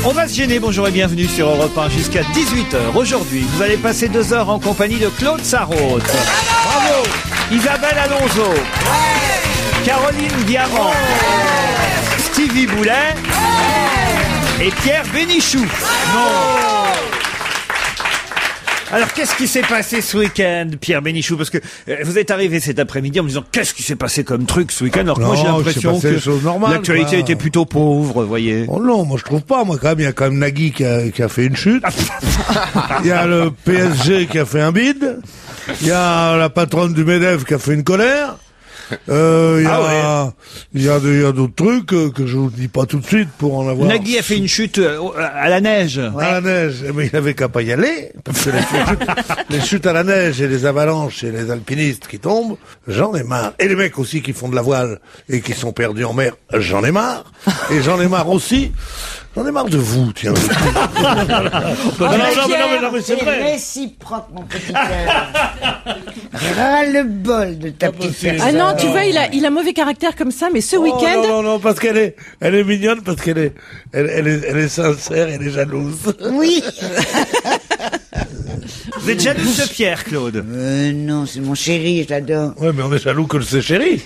On va se gêner, bonjour et bienvenue sur Europe 1 jusqu'à 18h. Aujourd'hui, vous allez passer 2 heures en compagnie de Claude Sarraute. Bravo. Isabelle Alonso. Ouais. Caroline Diamant. Ouais. Stevie Boulet. Ouais. Et Pierre Bénichou. Non. Alors, qu'est-ce qui s'est passé ce week-end, Pierre Bénichou? Parce que vous êtes arrivé cet après-midi en me disant qu'est-ce qui s'est passé comme truc ce week-end? Alors que moi, j'ai l'impression que l'actualité était plutôt pauvre, vous voyez. Oh non, moi je trouve pas. Moi, quand même, il y a quand même Nagui qui a fait une chute. Il y a le PSG qui a fait un bide. Il y a la patronne du MEDEF qui a fait une colère. Il y a d'autres trucs que je vous dis pas tout de suite pour en avoir. Nagui a fait une chute à la neige. Ouais. À la neige, mais il avait qu'à pas y aller, parce que les chutes à la neige et les avalanches et les alpinistes qui tombent, j'en ai marre. Et les mecs aussi qui font de la voile et qui sont perdus en mer, j'en ai marre. Et j'en ai marre aussi. J'en ai marre de vous, tiens. Non, mais c'est vrai. Réciproque, mon petit cœur. Ras-le-bol de ta petite personne. Ah non, tu vois, il a mauvais caractère comme ça, mais ce week-end... Non, parce qu'elle est mignonne, parce qu'elle est sincère, elle est jalouse. Oui. Vous êtes jaloux de Pierre, Claude? Non, c'est mon chéri, je l'adore. Ouais, mais on est jaloux que c'est chéri.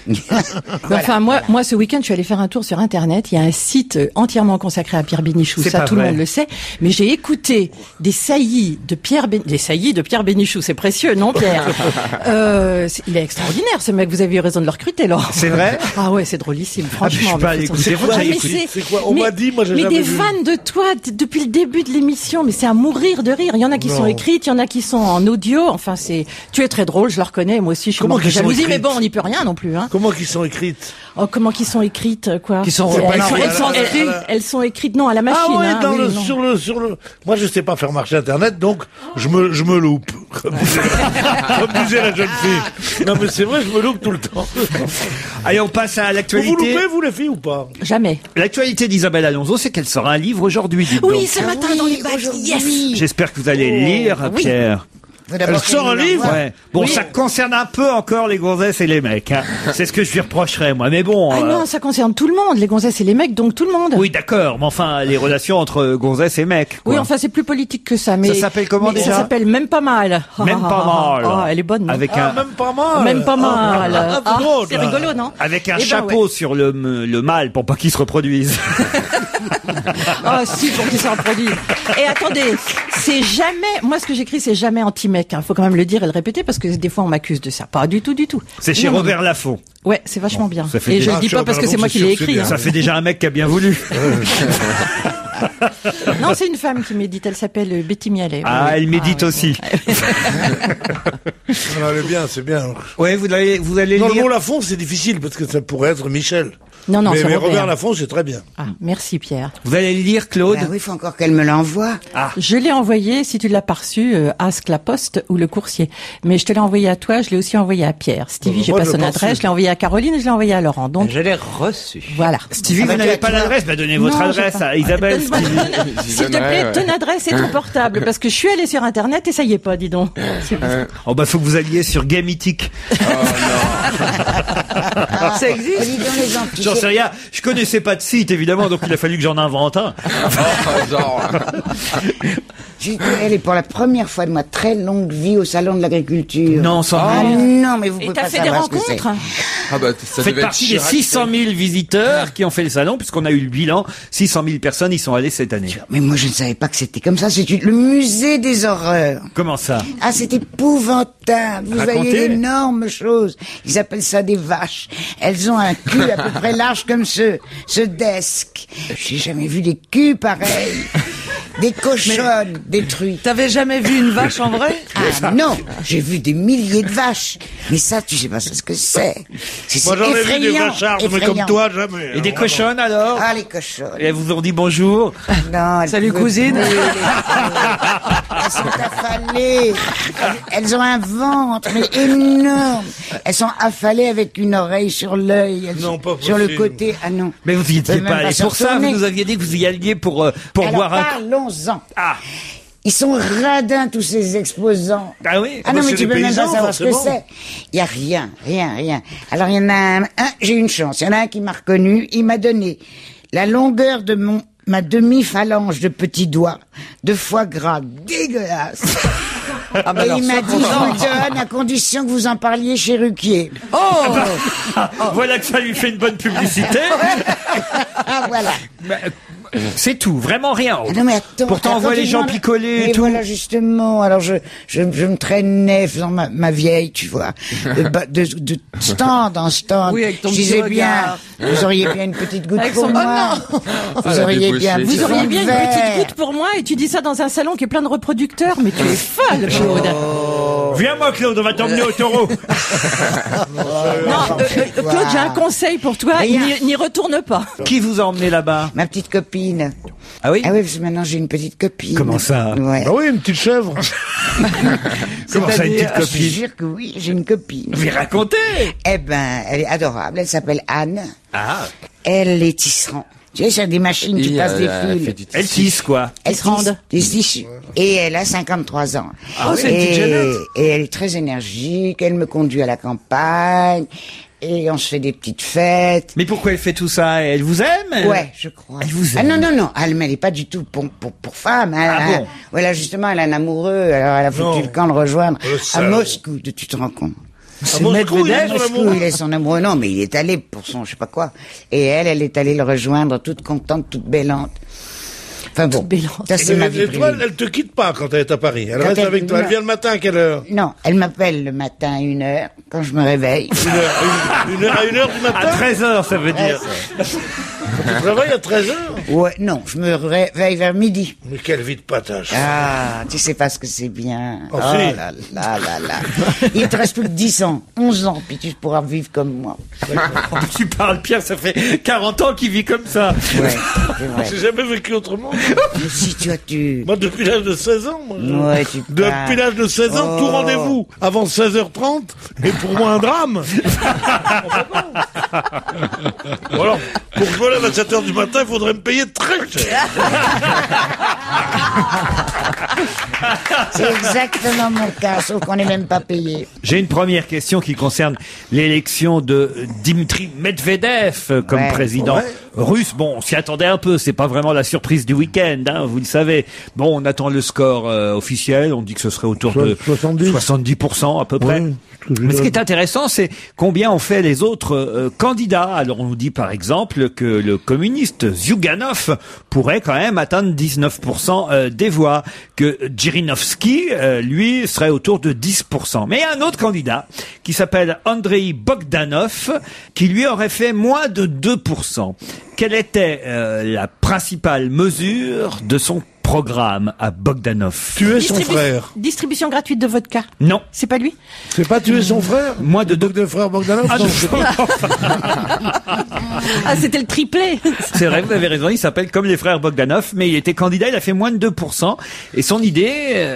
Voilà. Enfin, moi, ce week-end, je suis allée faire un tour sur Internet. Il y a un site entièrement consacré à Pierre Bénichou. Ça, tout le monde le sait. Mais j'ai écouté des saillies de Pierre Bénichou. C'est précieux, non, Pierre? Il est extraordinaire, ce mec. Vous avez eu raison de le recruter, Laurent. C'est vrai? Ah ouais, c'est drôlissime, franchement. Je suis pas allé écouter. C'est quoi? On m'a dit, moi, j'ai jamais vu. Mais des vannes de toi depuis le début de l'émission. Mais c'est à mourir de rire. Il y en a qui sont écrites, il y en a qui sont en audio. Enfin, tu es très drôle, je le reconnais. Moi aussi, je suis morte de jalousie, mais bon, on n'y peut rien non plus, hein. Comment qu'ils sont écrites? Oh, comment qu'ils sont écrites, quoi? Elles sont écrites, non, à la machine. Ah ouais, hein, sur le. Moi, je sais pas faire marcher Internet, donc je me loupe. Comme disait la jeune fille. Non, mais c'est vrai, je me loupe tout le temps. Allez, on passe à l'actualité. Vous loupez, vous, les filles, ou pas? Jamais. L'actualité d'Isabelle Alonso, c'est qu'elle sort un livre aujourd'hui, dites donc. Oui, ce matin dans les bacs. Yes. J'espère que vous allez lire, Pierre. Elle sort un livre? Ouais. Bon, ça concerne un peu encore les gonzesses et les mecs, hein. C'est ce que je lui reprocherais, moi. Mais bon. Ah non, ça concerne tout le monde, les gonzesses et les mecs, donc tout le monde. Oui, d'accord. Mais enfin, les relations entre gonzesses et mecs, quoi. Oui, enfin, c'est plus politique que ça, mais. Ça s'appelle comment déjà? Ça s'appelle Même pas mal. Même pas mal. Ah, elle est bonne, non? Avec même pas mal. Même pas mal. C'est drôle, rigolo, non? Avec un chapeau sur le mâle pour pas qu'il se reproduise. Ah, si, pour qu'il se reproduise. Et attendez, c'est jamais, moi, ce que j'écris, c'est jamais anti-mec, hein. Faut quand même le dire et le répéter parce que des fois on m'accuse de ça. Pas du tout. C'est chez Robert Laffont. Ouais, c'est vachement bien. Et je le dis pas parce que c'est moi qui l'ai écrit. Hein. Ça fait déjà un mec qui a bien voulu. Non, c'est une femme qui médite. Elle s'appelle Betty Mialet. Ah, elle médite aussi. Non, elle est bien, c'est bien. Ouais, vous allez lire. Le mot Laffont, c'est difficile parce que ça pourrait être Michel. Non, mais Robert Laffont, c'est très bien. Ah, merci Pierre. Vous allez lire, Claude? Bah oui, il faut encore qu'elle me l'envoie. Ah. Je l'ai envoyé, si tu l'as pas reçu, ask la poste ou le coursier. Mais je te l'ai envoyé à toi, je l'ai aussi envoyé à Pierre. Stevie, j'ai pas son adresse, je l'ai envoyé à Caroline et je l'ai envoyé à Laurent. Donc, je l'ai reçu. Voilà. Stevie, vous n'avez pas l'adresse? Bah, donnez votre adresse à Isabelle. S'il te plaît, ton adresse et ton portable, parce que je suis allée sur Internet et ça y est pas, dis donc. Oh, bah, faut que vous alliez sur Gay Mythique. Oh, non. Ça existe? J'en sais rien. Je connaissais pas de site, évidemment, donc il a fallu que j'en invente un. J'ai été allée pour la première fois de ma très longue vie au salon de l'agriculture. Non, sans non, mais vous pouvez pas savoir. Et t'as fait des rencontres? Ah bah, ça fait partie des 600 000 visiteurs qui ont fait le salon, puisqu'on a eu le bilan. 600 000 personnes y sont allées cette année. Mais moi, je ne savais pas que c'était comme ça. C'est le musée des horreurs. Comment ça? Ah, c'est épouvantable. Vous voyez d'énormes choses. Ils appellent ça des vaches. Elles ont un cul à peu près large comme ce desk. J'ai jamais vu des culs pareils. Des cochonnes détruites. T'avais jamais vu une vache en vrai? Ah non, j'ai vu des milliers de vaches. Mais ça, tu sais pas ce que c'est. Moi j'en ai vu des vachards, mais comme toi, jamais. Et des cochonnes alors? Ah, les cochonnes. Et elles vous ont dit bonjour? Non, salut cousine. Elles sont affalées. Elles ont un ventre, mais énorme. Elles sont affalées avec une oreille sur l'œil. Non, pas sur le côté. Ah non. Mais vous y étiez pas allé pour ça, vous nous aviez dit que vous y alliez pour boire un... Parlons-en. Ah. Ils sont radins, tous ces exposants. Ah oui? Ah non, mais tu peux même pas savoir forcément. ce que c'est. Il y a rien. Alors il y en a un, j'ai eu une chance. Il y en a un qui m'a reconnu, il m'a donné la longueur de mon ma demi-phalange de petits doigts de foie gras dégueulasse. Ah bah Et alors, il m'a ça, dit, je vous le donne à condition que vous en parliez chez Ruquier. Voilà que ça lui fait une bonne publicité. Ah, voilà. C'est tout, vraiment rien. Ah non, mais attends. Pourtant, on voit les gens picoler et tout. Voilà, justement. Alors, je me traînais faisant ma vieille, tu vois. De stand en stand. Oui, avec ton je petit disais regard. bien, vous auriez bien une petite goutte Avec pour son- moi. Oh Vous auriez bien, Vous auriez bien une petite verre. goutte pour moi et tu dis ça dans un salon qui est plein de reproducteurs, mais tu es folle, Claude. Viens moi Claude, on va t'emmener au taureau. Non, Claude, j'ai un conseil pour toi, Rien. n'y retourne pas. Qui vous a emmené là-bas? Ma petite copine. Ah oui? Ah oui, parce que maintenant j'ai une petite copine. Comment ça? Ouais. Ah oui, une petite chèvre. Comment ça, une petite Je te copine? jure que oui, j'ai une copine. Vous racontez? Eh ben, elle est adorable. Elle s'appelle Anne. Ah, Elle est tisserand. Tu sais, c'est des machines qui passent des fils. elle tisse quoi? Elle se rende. des tissus. Et elle a 53 ans. Oh, c'est une petite jeunette. Et elle est très énergique. Elle me conduit à la campagne. Et on se fait des petites fêtes. Mais pourquoi elle fait tout ça? Elle vous aime? Ouais, je crois. Elle vous Ah aime. non. Elle n'est pas du tout pour femme. Ah bon? Voilà, justement, elle a un amoureux. Alors, elle a foutu Non. le camp le rejoindre Le à salaud. Moscou. Tu te rends compte? À Moscou, il est son Moscou, amoureux. il est son amoureux. Non, mais il est allé pour son je sais pas quoi. Et elle est allée le rejoindre, toute contente, toute bêlante. Enfin bon, bêlante. ça c'est ma vie Et toi, privée. elle te quitte pas quand elle est à Paris. Elle Quand reste elle- avec toi. Elle non. vient le matin à quelle heure? Non, elle m'appelle le matin à 1h, quand je me réveille. Une heure à 1h du À matin? 13h, ça veut dire. Tu travailles à 13h? Ouais, non, je me réveille vers midi. Mais quelle vie de patache. Ah, tu sais pas ce que c'est bien. Oh, Oh si. là là là là. Il te reste plus que 10 ans, 11 ans, puis tu pourras vivre comme moi. Tu parles, Pierre, ça fait 40 ans qu'il vit comme ça. Ouais, c'est vrai. J'ai jamais vécu autrement. Mais si tu... Moi, depuis l'âge de 16 ans, moi. Ouais, tu Depuis parles. l'âge de 16 ans, tout Oh. rendez-vous avant 16h30 est pour moi un drame. Ou alors, pour que je me lève à 7h du matin, il faudrait me payer très cher. C'est exactement mon cas, sauf qu'on n'est même pas payé. J'ai une première question qui concerne l'élection de Dimitri Medvedev comme Ouais. président russe. Bon, on s'y attendait un peu, c'est pas vraiment la surprise du week-end, hein, vous le savez. Bon, on attend le score officiel, on dit que ce serait autour de 70% à peu près. Ouais, Mais ce qui est intéressant, c'est combien ont fait les autres candidats. Alors on nous dit par exemple que le communiste Zyuganov pourrait quand même atteindre 19% des voix, que Zhirinovsky, lui, serait autour de 10%. Mais il y a un autre candidat qui s'appelle Andrei Bogdanov, qui lui aurait fait moins de 2%. Quelle était la principale mesure de son programme à Bogdanov? Tuer son frère. Distribution gratuite de vodka. Non. C'est pas lui? C'est pas tuer son frère? Moins de De frère Bogdanov? Ah, Non, non. c'est pas. Ah, c'était le triplé. C'est vrai, vous avez raison, il s'appelle comme les frères Bogdanov, mais il était candidat, il a fait moins de 2%, et son idée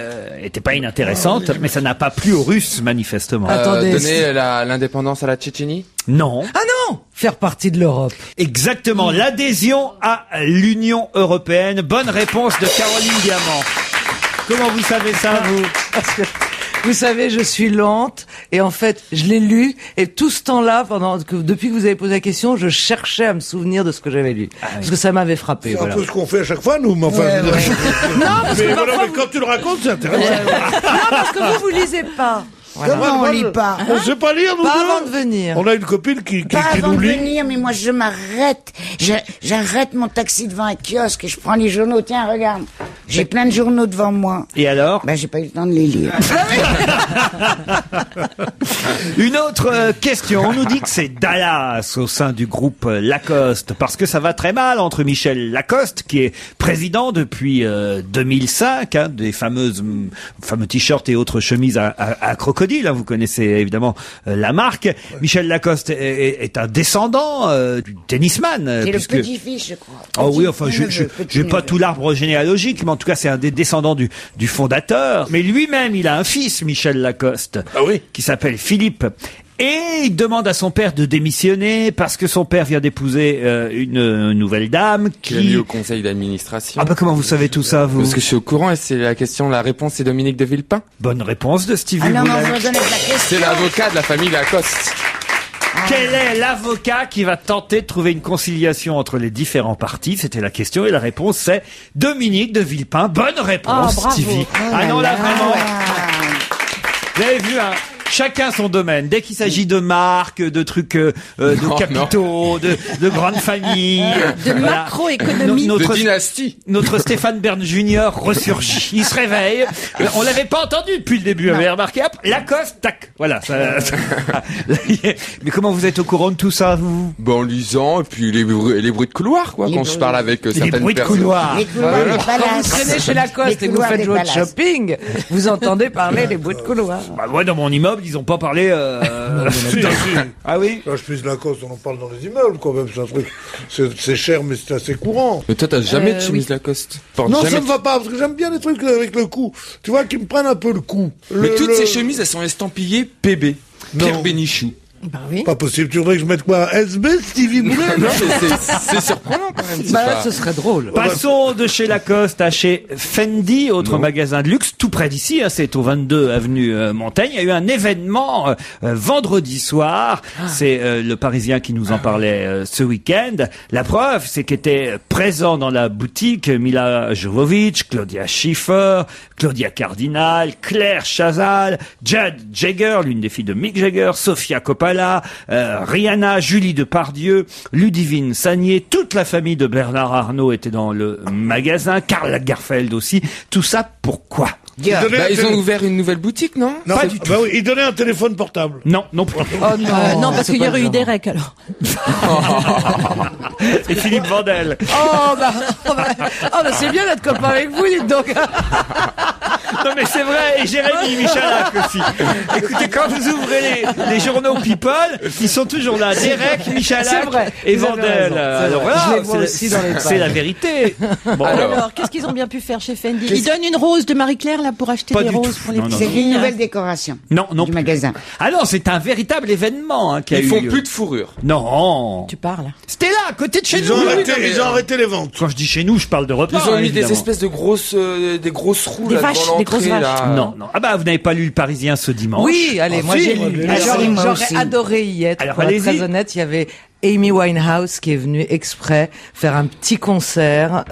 était pas inintéressante, mais ça n'a pas plu aux Russes, manifestement. Attendez, Donner l'indépendance à la Tchétchénie? Non. Ah non! Faire partie de l'Europe. Exactement, l'adhésion à l'Union européenne. Bonne réponse de Caroline Diamant. Comment vous savez ça, vous? Parce que, vous savez, je suis lente, et en fait, je l'ai lu, et tout ce temps-là, depuis que vous avez posé la question, je cherchais à me souvenir de ce que j'avais lu. Parce que ça m'avait frappé, C'est un voilà. peu ce qu'on fait à chaque fois, nous, mais enfin. Ouais, je veux dire- ouais. mais voilà, mais quand tu le racontes, c'est intéressant. Non, parce que vous lisez pas. Voilà. Comment on lit pas? On sait pas lire, nous Pas deux. avant de venir. On a une copine qui Pas qui avant nous de lit. venir, mais moi je m'arrête. J'arrête mon taxi devant un kiosque et je prends les journaux. Tiens, regarde. J'ai plein de journaux devant moi. Et alors? Ben, j'ai pas eu le temps de les lire. Une autre question. On nous dit que c'est Dallas au sein du groupe Lacoste, parce que ça va très mal entre Michel Lacoste, qui est président depuis 2005, hein, des fameux t-shirts et autres chemises à crocodile. Hein, vous connaissez évidemment la marque. Michel Lacoste est un descendant du tennisman. C'est le puisque... petit-fils, je crois. Oh oui, Petit enfin, neveu, j'ai petit pas neveu. tout l'arbre généalogique, mais en tout cas, c'est un des descendants du fondateur. Mais lui-même, il a un fils, Michel Lacoste, Ah oui. qui s'appelle Philippe. Et il demande à son père de démissionner parce que son père vient d'épouser une nouvelle dame Qui l'a mis au conseil d'administration. Ah bah comment vous savez tout ça, vous? Parce que je suis au courant et c'est la réponse c'est Dominique de Villepin. Bonne réponse de Stevie Ah non, mais on Boulet. vous redonne la question. C'est l'avocat de la famille Lacoste. Quel est l'avocat qui va tenter de trouver une conciliation entre les différents partis? C'était la question et la réponse c'est Dominique de Villepin. Bonne réponse, bravo. Stevie. Non, là vraiment. Vous avez vu, hein, chacun son domaine. Dès qu'il s'agit de marques, de trucs, de capitaux, de grandes familles, De macroéconomie. De dynastie. Notre Stéphane Bern Junior ressurgit. Il se réveille. On l'avait pas entendu depuis le début. Vous avez remarqué? Hop, Lacoste, tac. Voilà. Mais comment vous êtes au courant de tout ça, vous? En lisant, et puis les bruits de couloir, quoi. Quand je parle avec Les certaines bruits de personnes. couloir. Les couloirs des Quand vous palaces. traînez chez Lacoste Les et que vous couloirs faites des votre palaces. shopping, vous entendez parler les bruits de couloir. Bah, moi, dans mon immeuble, ils ont pas parlé. Si, si. Ah oui? Là, je pisse Lacoste, on en parle dans les immeubles, quand même, c'est un truc. C'est cher, mais c'est assez courant. Mais toi, t'as jamais de chemise Lacoste. Porte Non, jamais ça me va pas, parce que j'aime bien les trucs avec le cou. Tu vois, qui me prennent un peu le cou. Mais toutes ces chemises, elles sont estampillées PB. Pierre Non. Bénichou. Bah oui. Pas possible, tu voudrais que je mette quoi? SB, Stevie Boulet? Non, mais c'est surprenant quand même. c'est Bah là, pas- ce serait drôle. Passons de chez Lacoste à chez Fendi, autre magasin de luxe, tout près d'ici, hein, c'est au 22 avenue Montaigne. Il y a eu un événement vendredi soir. C'est le Parisien qui nous en parlait ce week-end. La preuve, c'est qu'étaient présents dans la boutique Mila Jovovich, Claudia Schiffer, Claudia Cardinal, Claire Chazal, Jade Jagger, l'une des filles de Mick Jagger, Sofia Coppola, Rihanna, Julie Depardieu, Ludivine Sagnier, toute la famille de Bernard Arnault était dans le magasin, Karl Lagerfeld aussi. Tout ça pourquoi? Il donnait Bah, un ils ont télé- ouvert une nouvelle boutique, non? Non, pas c'est- du tout. Bah oui, il donnait un téléphone portable. Non, non plus. Oh non, Non, parce c'est qu'il y pas aurait eu le des genre. recs alors. Et Philippe Vandel. Oh bah c'est bien d'être copain avec vous, dites donc. Non mais c'est vrai, et Jérémy Michalak aussi. Écoutez, quand vous ouvrez les journaux People, ils sont toujours là. Derek, C'est Michalak vrai, et vous avez Vandel. raison, c'est Alors vrai. voilà, Je les vois c'est aussi dans les c'est pages. la vérité. Bon, Alors, qu'est-ce qu'ils ont bien pu faire chez Fendi? Ils donnent une rose de Marie-Claire là pour acheter Pas des du roses tout. pour les Non, non, petits C'est une filles. nouvelle décoration non, non du plus. magasin. Ah non, c'est un véritable événement qui a Ils eu font lieu. plus de fourrure. Non. Tu parles. C'était là, à côté de chez Ils nous. ont Oui, arrêté, non, mais, ils ont arrêté les ventes. Quand je dis chez nous, je parle de repas. Ils ont mis évidemment. des espèces de grosses roues Des là, vaches, devant des grosses l'entrée, vaches. là. Non, non. Ah bah, vous n'avez pas lu Le Parisien ce dimanche. Oui, allez, Ah, moi si, j'ai moi, lu. j'ai lu. Alors, moi J'aurais aussi. adoré y être. Alors, Pour être allez-y. très honnête, il y avait Amy Winehouse qui est venue exprès faire un petit concert,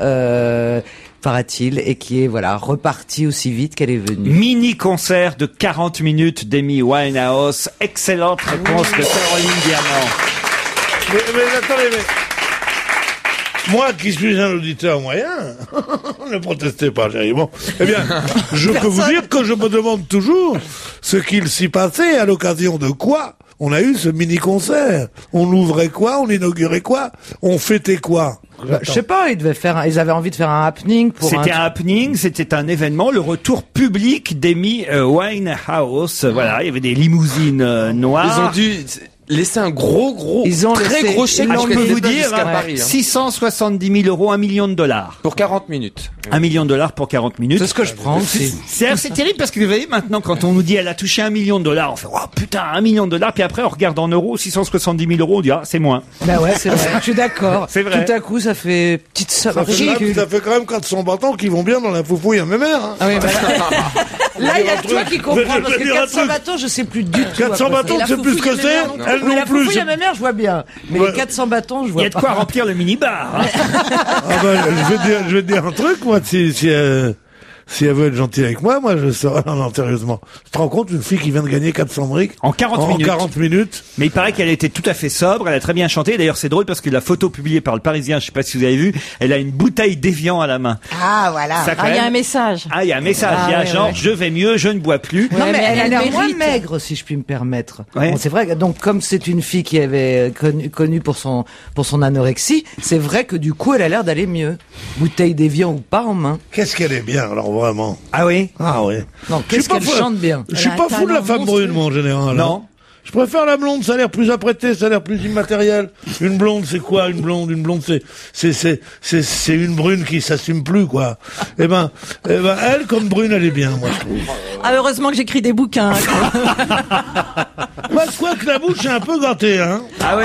paraît-il, et qui est voilà reparti aussi vite qu'elle est venue. Mini-concert de 40 minutes d'Amy Winehouse. Excellente réponse de Caroline Diamant. Mais attendez, mais... Moi, qui suis un auditeur moyen, ne protestez pas, Jerry. Bon, eh bien, je peux vous dire que je me demande toujours ce qu'il s'y passait, à l'occasion de quoi on a eu ce mini-concert. On ouvrait quoi? On inaugurait quoi? On fêtait quoi? Je sais pas, ils avaient envie de faire un happening pour C'était un happening, c'était un événement, le retour public d'Amy Winehouse. Voilà, il y avait des limousines noires. Ils ont dû laisser un gros, Ils ont très laissé- gros chèque. ils Ah, l'ont je parce peux qu'elle vous était pas dire, jusqu'à hein, Paris, hein. 670 000 euros, $1 million. Pour 40 minutes. $1 million pour 40 minutes. C'est ce que je prends aussi. C'est terrible parce que vous voyez maintenant quand on nous dit elle a touché $1 million, on fait oh putain $1 million, puis après on regarde en euros 670 000 euros, on dit ah c'est moins. Bah ouais, c'est vrai. Je suis d'accord. C'est vrai. Tout à coup, ça fait petite somme. Ça fait quand même 400 bâtons qui vont bien dans la foufouille à mes mères. Hein. Ah oui, bah là, il y a un toi truc. qui comprends, Je parce vais que dire un 400 truc. bâtons, je sais plus du tout. 400 après ça. bâtons, Et la tu sais plus ce que foufouille c'est? à mes mères, Elles Mais non la plus. foufouille à ma mère, je vois bien. Mais Ouais. les 400 bâtons, je Il y vois a de quoi remplir le minibar. Hein. Ah bah, je vais te dire un truc, moi, si elle veut être gentille avec moi, je serai, non, sérieusement. Tu te rends compte, une fille qui vient de gagner 400 briques? En 40 minutes. 40 minutes. Mais il paraît qu'elle était tout à fait sobre, elle a très bien chanté. D'ailleurs, c'est drôle parce que la photo publiée par le Parisien, je sais pas si vous avez vu, elle a une bouteille d'évian à la main. Ah, voilà. Ça, quand Ah, il y a même- un message. Ah, il y a un message, Ah, il y a ouais, genre ouais. je vais mieux, je ne bois plus. Non, mais elle a l'air moins mérite. maigre, si je puis me permettre. Ouais. Bon, c'est vrai que, donc, comme c'est une fille qui avait connu pour son anorexie, c'est vrai que du coup, elle a l'air d'aller mieux. Bouteille d'évian ou pas en main. Qu'est-ce qu'elle est bien, alors, vraiment. Ah oui. Ah ouais. Non, Je suis qu'est-ce pas qu'elle fou- chante bien. Je suis Elle a pas un fou de la talent femme monstrueux. brune, moi, en général. Non. Hein. Je préfère la blonde, ça a l'air plus apprêté, ça a l'air plus immatériel. Une blonde, c'est quoi, une blonde? Une blonde, c'est une brune qui s'assume plus, quoi. Eh ben, elle, comme brune, elle est bien, moi, je trouve. Ah, heureusement que j'écris des bouquins. Moi, je crois que la bouche est un peu gâtée, hein. Ah oui.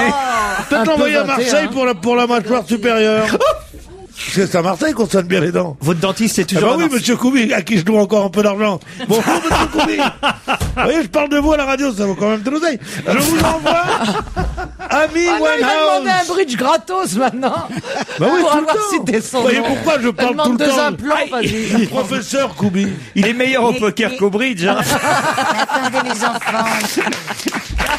Peut-être un peu l'envoyer à gâtée, Marseille hein. pour la mâchoire supérieure. c'est à Marseille qu'on soigne bien les dents. Votre dentiste est Ah toujours bah à oui, Marseille. monsieur Koubi, à qui je dois encore un peu d'argent. Bonjour, monsieur Koubi. Vous voyez, je parle de vous à la radio, ça vaut quand même de l'oseille. Je vous envoie Amy Ah non, il va demander un Winehouse. bridge gratos maintenant. Bah oui, pour tout le avoir temps. cité son Vous voyez nom. pourquoi je Elle parle demande tout le 2 temps. implants, vas-y. Professeur Koubi. Il est meilleur au poker mais- qu'au bridge. Hein. Attendez les enfants.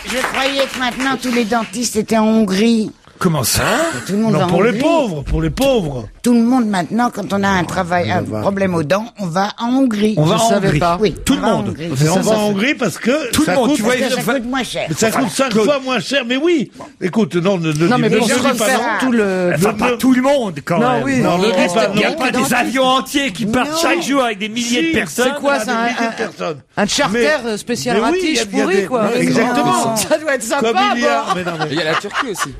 Je croyais que maintenant tous les dentistes étaient en Hongrie. Comment ça? Tout le monde va Non, en pour les Hongrie. pauvres, pour les pauvres. Tout le monde maintenant, quand on a un travail, un problème aux dents, on va en Hongrie. On va Je en savais Hongrie. pas. Oui, Tout on le va en monde. Hongrie. Et on va en Hongrie parce que Tout le ça monde, coûte, tu vois, Parce que ça enfin, coûte moins cher. ça coûte 5 Claude. fois moins cher. Mais oui, écoute, non, Non, mais ne pour dis se pas refaire non. tout le... Enfin, pas tout le monde, quand Non, même. oui. Non, Il ne dis reste pas Il n'y a non. pas des avions entiers qui partent Non. chaque jour avec des milliers de Si, personnes. c'est quoi, Des ça, milliers de personnes. Un charter spécial mais oui, ratiche il y a pourri, des- quoi. non, exactement. Ça doit être sympa, Comme il y a, bon. mais non, mais Il y a la Turquie aussi.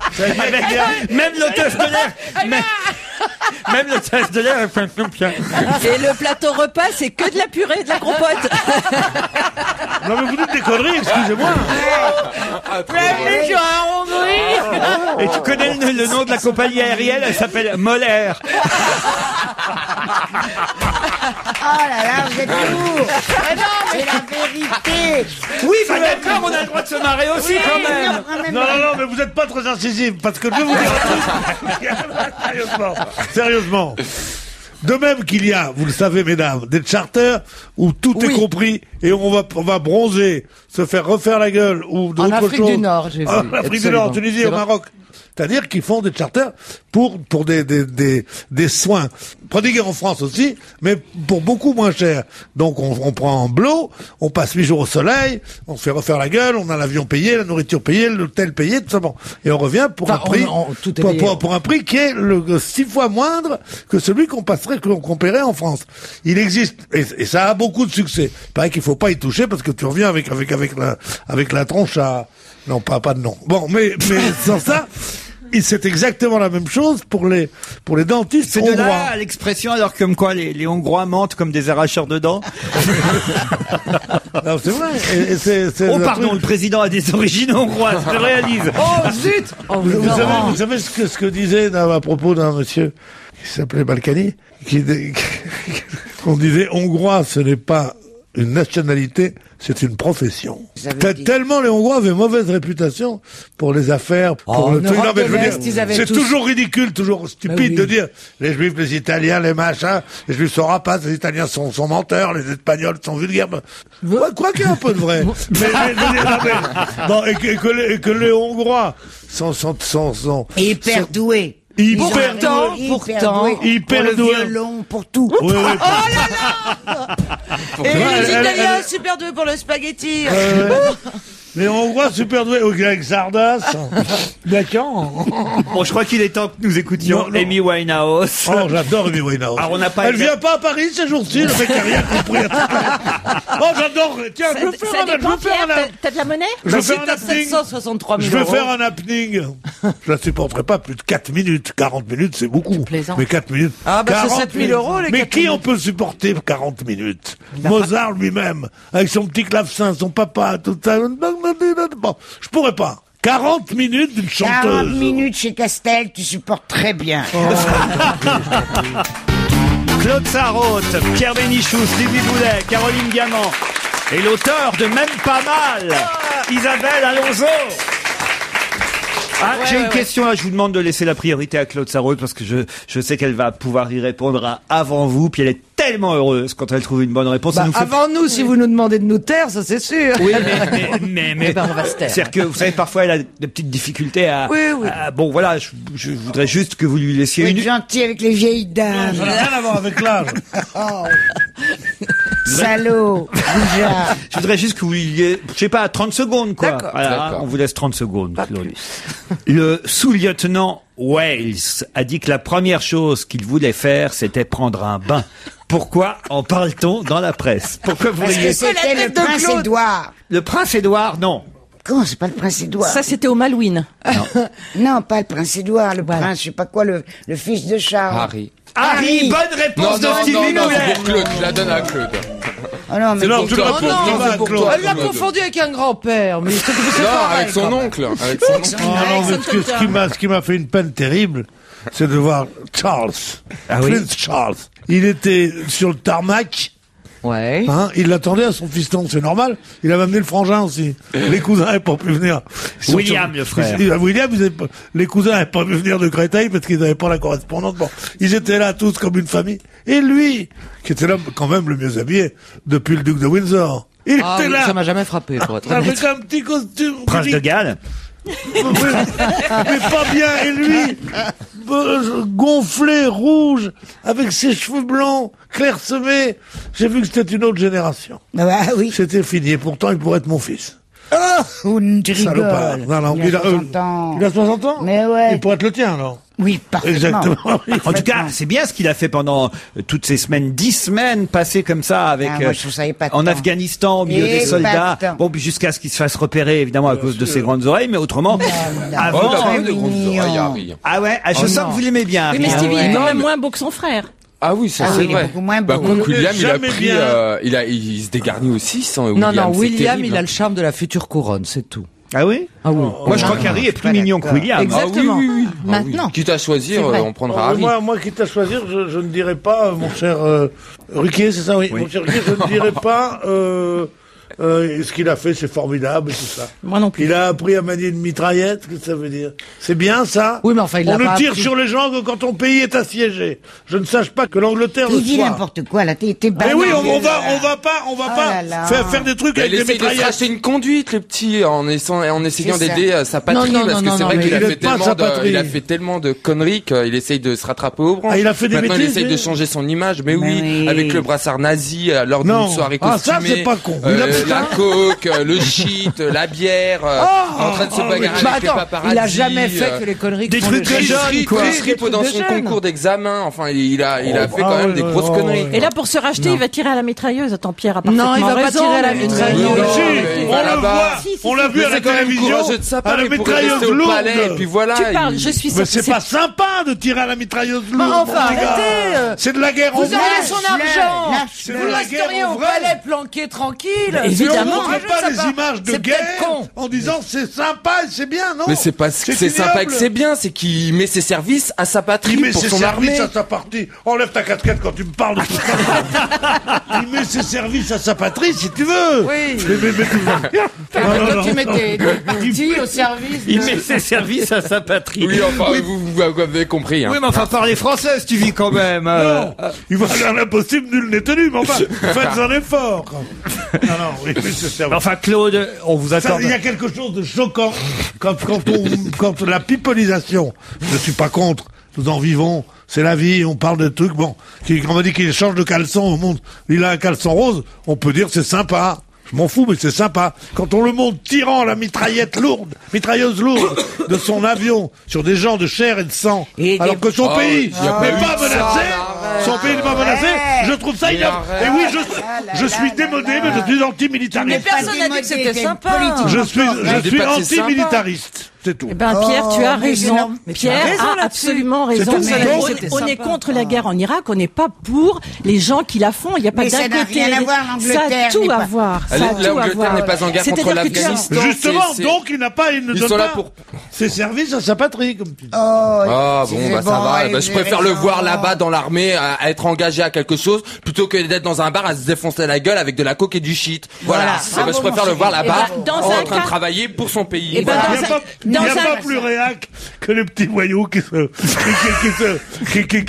Même l'hôtesse de l'air. Même l'hôtesse de l'air, elle fait un bien. Et le plateau repas, c'est que de la purée et de la compote. non, mais vous dites des conneries, excusez-moi. Bienvenue en Hongrie. Et tu connais le nom de la compagnie aérienne? Elle s'appelle Molaire. Oh là là, vous êtes lourds. C'est la vérité. Oui, bah d'accord, on a le droit de se marrer aussi, quand même. Non, mais vous n'êtes pas très incisif, parce que je vais vous dire un truc. Sérieusement. De même qu'il y a, vous le savez, mesdames, des charters où tout est Oui. compris et on va bronzer, se faire refaire la gueule ou d'autres En Afrique choses. du Nord, j'ai vu. En Afrique du Nord, en Absolument. Tunisie, C'est au vrai. Maroc. C'est-à-dire qu'ils font des charters pour des soins prodigués en France aussi, mais pour beaucoup moins cher. Donc on prend un blow, on passe 8 jours au soleil, on se fait refaire la gueule, on a l'avion payé, la nourriture payée, l'hôtel payé, tout ça bon. Et on revient pour Enfin, un prix, tout est payé. pour un prix qui est 6 fois moindre que celui qu'on paierait en France. Il existe, et ça a beaucoup de succès. Il paraît qu'il faut pas y toucher parce que tu reviens avec la tronche à, non, pas de nom. Bon, mais sans ça, c'est exactement la même chose pour les dentistes C'est de hongrois. là l'expression, alors comme quoi les Hongrois mentent comme des arracheurs de dents. Non, c'est vrai. Et c'est Oh le pardon, truc. le président a des origines hongroises, je le réalise. Oh, zut. Oh, Vous savez ce que disait à propos d'un monsieur qui s'appelait Balkany, qu'on disait hongrois, ce n'est pas une nationalité, c'est une profession. Ça veut dire- Tellement les Hongrois avaient mauvaise réputation pour les affaires, pour Oh, le en truc. Non, Europe mais de je veux l'Est, dire, ils avaient c'est tous- toujours ridicule, toujours stupide oui. de dire les Juifs, les Italiens, les machins, les Juifs sont rapaces, les Italiens sont menteurs, les Espagnols sont vulgaires. Quoi qu'il y ait un peu de vrai. mais, je veux dire, non, mais- bon, et que les Hongrois sont Hyper doué. hyper Pourtant, doués. pourtant, hyper pour le doués. violon, pour tout. Oui, oui. Et les elle- Italiens, elle- super doués pour le spaghetti. Les Hongrois super doués, avec Sardas. D'accord. Bon, je crois qu'il est temps que nous écoutions Non. Amy Winehouse. Oh, j'adore Amy Winehouse. Alors, on n'a pas Elle vient pas à Paris ces jours-ci, le mec a rien compris. Oh, j'adore. Tiens, je veux faire T'as de la monnaie? je veux Si faire un t'as happening. 763 000 Je vais euros. faire un happening. Je la supporterai pas plus de 4 minutes. 40 minutes, c'est beaucoup. plaisantes. Mais 4 minutes. Ah, bah, c'est 40 7 000 euros, les Mais 4 qui minutes. on peut supporter 40 minutes? Mozart lui-même, avec son petit clavecin, son papa, tout ça. Bon, je pourrais pas. 40 minutes d'une 40 chanteuse. minutes chez Castel, tu supportes très bien. Claude Sarraute, Pierre Bénichou, Stevie Boulet, Caroline Diamant et l'auteur de Même pas mal, Isabelle Alonso. Ah, j'ai une question là, je vous demande de laisser la priorité à Claude Sarraute parce que je sais qu'elle va pouvoir y répondre avant vous, puis elle est tellement heureuse quand elle trouve une bonne réponse. Ça Bah, nous fait- avant nous, si vous nous demandez de nous taire, ça c'est sûr. Oui, mais Eh ben, on va se taire. c'est-à-dire que vous savez, parfois elle a des petites difficultés à. Oui, oui. Bon, voilà, je voudrais juste que vous lui laissiez Faut une. être gentil avec les vieilles dames. Ça n'a rien à voir avec l'âge. Salaud, déjà. Je voudrais juste que vous lui liez, je sais pas, 30 secondes, quoi. D'accord. Voilà, D'accord. on vous laisse 30 secondes, Claude. Le sous-lieutenant Wales a dit que la première chose qu'il voulait faire, c'était prendre un bain. Pourquoi en parle-t-on dans la presse? Pourquoi vous Parce que riez? c'était la le tête de prince Claude. Édouard. Le prince Édouard, non. Comment c'est pas le prince Édouard? Ça, c'était au Malouine. Non, pas le prince Édouard, le Voilà. prince, je sais pas quoi, le fils de Charles. Harry. Harry, bonne réponse de Stevie non, Boulet. c'est pour Claude, je la donne à Claude. Oh non, mais Non, t'es- tu le Oh réponds, non, tu vas, c'est pour Claude. toi. Elle l'a Claude. confondu avec un grand-père, mais c'est Non, pareil, avec son quand même. oncle. Avec son oncle. Oh, non, mais ce qui m'a fait une peine terrible, c'est de voir Charles. Ah oui. Prince Charles. Il était sur le tarmac. Ouais. Hein, il l'attendait à son fiston, c'est normal. Il avait amené le frangin aussi. Les cousins n'avaient pas pu venir. William, le frère. William, les cousins n'avaient pas pu venir de Créteil parce qu'ils n'avaient pas la correspondance. Bon, ils étaient là tous comme une famille. Et lui, qui était là quand même le mieux habillé depuis le duc de Windsor. Il était là. Ça m'a jamais frappé, pour être honnête. Avec un petit costume. Prince de Galles. Mais pas bien. Et lui, gonflé, rouge, avec ses cheveux blancs, clairsemés. J'ai vu que c'était une autre génération. Ah bah oui. C'était fini. Et pourtant, il pourrait être mon fils. Oh, tu Salopard. rigoles. Non, Il a 60 ans. Il a 60 ans? Mais ouais. Il pourrait être le tien, alors. Oui, parfaitement. Exactement. En tout cas, c'est bien ce qu'il a fait pendant toutes ces semaines, 10 semaines passées comme ça avec moi, je trouve ça épatant. en Afghanistan au milieu des soldats. Épatant. Bon, puis jusqu'à ce qu'il se fasse repérer évidemment à cause de ses grandes oreilles, mais autrement avant. Oh, très la de grandes mignon. oreilles, Harry. Ah ouais, je sens que vous l'aimez bien. Oui, mais Harry, Stevie hein. est quand Non, même mais- moins beau que son frère. Ah oui, ça Ah c'est oui, il est vrai. beaucoup moins beau. Bah, comme William, il a Jamais pris, bien. il se dégarnit aussi sans Non, William. non, c'est William, terrible. il a le charme de la future couronne, c'est tout. Ah oui. Ah oui. Moi, je crois qu'Harry est plus mignon que William. Exactement. Ah oui, oui, oui. Ah oui. Maintenant. Quitte à choisir, C'est vrai. on prendra Harry. Moi, quitte à choisir, je ne dirais pas, mon cher Ruquier, c'est ça, oui. Mon cher Ruquier, je ne dirais pas ce qu'il a fait, c'est formidable et tout ça. Moi non plus. Il a appris à manier une mitraillette, qu'est-ce que ça veut dire? C'est bien ça? Oui, mais enfin, il on l'a ne pas tire appris. sur les gens que quand ton pays est assiégé. Je ne sache pas que l'Angleterre Tu le dis soit. n'importe quoi, là, t'es Mais banal. oui, on va pas Oh pas là là. faire des trucs Mais avec il des essaye de se mitraillettes. racheter une conduite, le petit, en essayant C'est ça. d'aider sa patrie, Non, non, parce que non, c'est non, vrai mais qu'il a il fait aide pas tellement sa patrie. il a fait tellement de conneries qu'il essaye de se rattraper au branche. Ah, il a fait des Maintenant, il bêtises, essaye de lui changer son image, mais oui, oui. avec le brassard nazi lors d'une Non. soirée Ah, costumée. ça, c'est pas con. Il a fait la ça. coke, le shit, la bière, en train de se bagarrer Bah avec les attends, paparazzi. il a jamais fait que les conneries des que font trucs les de jeunes, jeunes, quoi. Chris pendant Des son trucs de jeunes. concours d'examen, enfin, il a fait quand même des grosses oh, conneries. Et là, pour se racheter, il va tirer à la mitrailleuse. Attends, Pierre a parfaitement Non, il va pas raison, tirer à la mais- mitrailleuse. Mais Non, si, mais il on va le là-bas. voit, Si, si, on l'a vu Mais à la c'est quand même télévision, courageux de sa part, à la il pourrait mitrailleuse rester au palais, et lourde. puis voilà. Tu parles, il- je suis Mais sûre. c'est pas sympa de tirer à la mitrailleuse lourde. enfin, mon petit gars. arrêtez, C'est de la guerre en Vous vrai. auriez son argent. C'est Vous de la guerre resteriez en au vrai. palais planqué tranquille. Évidemment. Mais on ne montre C'est pas ça les va. images de C'est peut-être guerre con. en disant c'est sympa et c'est bien, non? Mais c'est pas c'est sympa et que c'est bien, c'est qu'il met ses services à sa patrie Il met pour ses son services armée. à sa partie. Enlève ta casquette quand tu me parles de tout ça. Il met ses services à sa patrie, si tu veux. Oui. Non, Tu mets tes petits au service. Il met ses services à sa patrie. Oui, enfin, vous avez compris. Hein. Oui, mais enfin, parlez français, si tu vis quand même. Non, il va faire l'impossible, nul n'est tenu, mais enfin, faites un effort. Non, oui, mais c'est sérieux. Enfin, Claude, on vous Ça, accorde. il y a quelque chose de choquant quand la pipolisation, je suis pas contre, nous en vivons, c'est la vie, on parle de trucs, bon, on m'a dit qu'il change de caleçon au monde, il a un caleçon rose, on peut dire c'est sympa. Je m'en fous, mais c'est sympa. Quand on le montre tirant la mitrailleuse lourde de son avion sur des gens de chair et de sang, Et alors que son Oh, pays y a pas n'est eu pas de ça, menacé, arrête. son pays n'est pas menacé, je trouve ça Mais ignoble. arrête. Et oui, je suis démodé, mais je suis anti-militariste. personne n'a dit que c'était sympa. Je suis dis pas que c'est anti-militariste, c'est tout. Eh ben, Pierre, tu as mais raison. non, mais tu as Pierre raison a là-dessus. absolument C'est raison. tout, Mais ça, c'était on est sympa. contre la guerre en Irak, on n'est pas pour les gens qui la font. Il n'y a pas Mais ça d'un n'a côté. rien à voir, Ça a l'Angleterre tout n'est à pas- voir. Ça a tout à L'Angleterre voir. n'est pas en guerre contre C'est-à-dire que tu as- l'Afghanistan. Justement, c'est- donc il n'a pas, il ne Ils donne sont là pas pour- ses services à sa patrie, comme tu dis. Ah bon, bah ça va. allez, Bah, je vous avez préfère le raison. voir là-bas dans l'armée, à être engagé à quelque chose, plutôt que d'être dans un bar à se défoncer la gueule avec de la coke et du shit. Voilà. Voilà. Eh ben, Bravo, je préfère mon le voir chéri. là-bas, Eh ben, dans en un train de cas- travailler pour son pays. Eh ben, Voilà. Il n'y a, dans pas un- plus réac que les petits voyous qui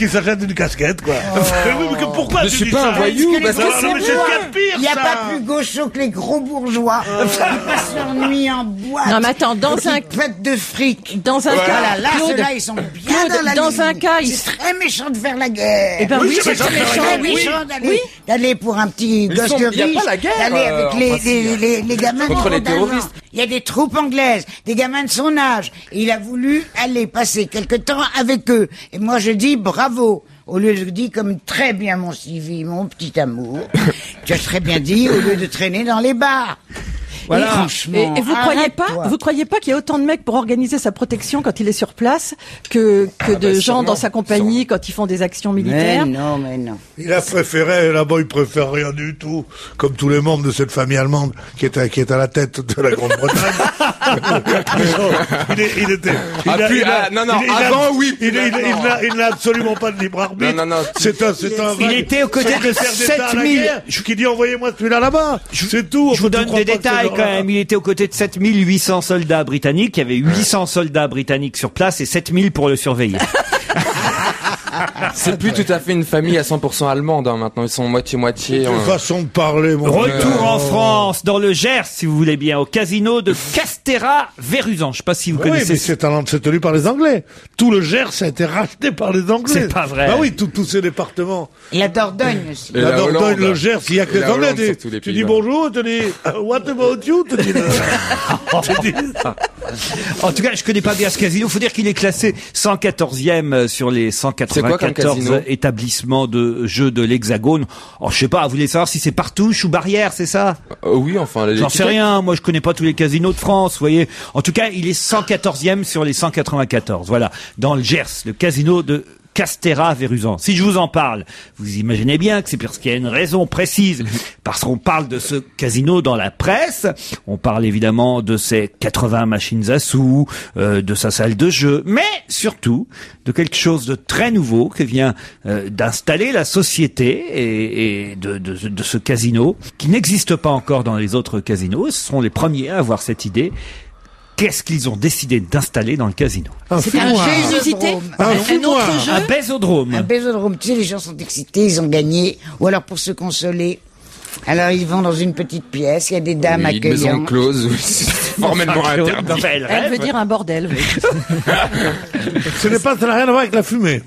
s'achètent une casquette, quoi. Mais oui, mais pourquoi Je tu suis dis pas ça un voyou, Parce que parce les que Non, mais c'est ce qu'il y a de pire, Il n'y a ça. pas plus gaucho que les gros bourgeois. Ils passent leur nuit en boîte. Non, mais attends, dans Ils un- pètent de fric. Dans un Voilà, cas, là, Claude, ceux-là, ils sont bien Claude, dans la dans ligne. un cas, ils- C'est très méchant de faire la guerre. Eh ben oui, c'est c'est très méchant, méchant. très Oui. méchant d'aller Oui. d'aller pour un petit Ils gosse sont- de il y a riche, pas la guerre, d'aller avec enfin, si, les gamins contre les qui font terroristes. d'argent. Il y a des troupes anglaises, des gamins de son âge. Et il a voulu aller passer quelque temps avec eux. Et moi, je dis bravo. Au lieu de dire comme très bien mon Stevie, mon petit amour, tu as très bien dit, au lieu de traîner dans les bars. Voilà. Franchement. Et vous croyez pas qu'il y a autant de mecs pour organiser sa protection quand il est sur place que de gens dans sa compagnie quand ils font des actions militaires? Mais non. Il a préféré, là-bas, il préfère rien du tout, comme tous les membres de cette famille allemande qui est à la tête de la Grande-Bretagne. Il n'a absolument pas de libre arbitre. Non. Il était aux côtés de 7000. Qui dit envoyez-moi celui-là là-bas. C'est tout. Je vous donne des détails quand même. Il était aux côtés de 7800 soldats britanniques. Il y avait 800 soldats britanniques sur place et 7000 pour le surveiller. C'est plus tout à fait une famille à 100% allemande, hein, maintenant. Ils sont moitié-moitié. Une façon de parler, mon Retour en France, dans le Gers, si vous voulez bien, au casino de Castéra-Véruzan. Je sais pas si vous connaissez. Oui, mais c'est tenu par les Anglais. Tout le Gers a été racheté par les Anglais. C'est pas vrai. Ah oui, tous ces départements. La Dordogne aussi. Et La la Dordogne, Hollande. le Gers, il y a que les Et la Anglais. Hollande, surtout les Tu dis Pays-Bas. bonjour, tu dis what about you, tu dis. En tout cas, je connais pas bien ce casino. Faut dire qu'il est classé 114e sur les C'est quoi comme 194 casino établissements de jeux de l'Hexagone. Oh, je sais pas, vous voulez savoir si c'est Partouche ou Barrière, c'est ça? Oui, enfin. J'en sais rien, moi je connais pas tous les casinos de France, vous voyez. En tout cas, il est 114e sur les 194. Voilà, dans le Gers, le casino de Castéra-Véruzan. Si je vous en parle, vous imaginez bien que c'est parce qu'il y a une raison précise. Parce qu'on parle de ce casino dans la presse, on parle évidemment de ses 80 machines à sous, de sa salle de jeu, mais surtout de quelque chose de très nouveau que vient d'installer la société et de ce casino, qui n'existe pas encore dans les autres casinos. Ce sont les premiers à avoir cette idée. Qu'est-ce qu'ils ont décidé d'installer dans le casino? C'est un jeu inusité, un autre jeu. Un bésodrome. Un bésodrome. Tu sais, les gens sont excités, ils ont gagné. Ou alors pour se consoler. Alors ils vont dans une petite pièce, il y a des dames Une maison accueillantes. close, oui, c'est formellement interdit. Enfin, elle Elle rêve. veut dire un bordel. Oui. Ça n'a rien à voir avec la fumée.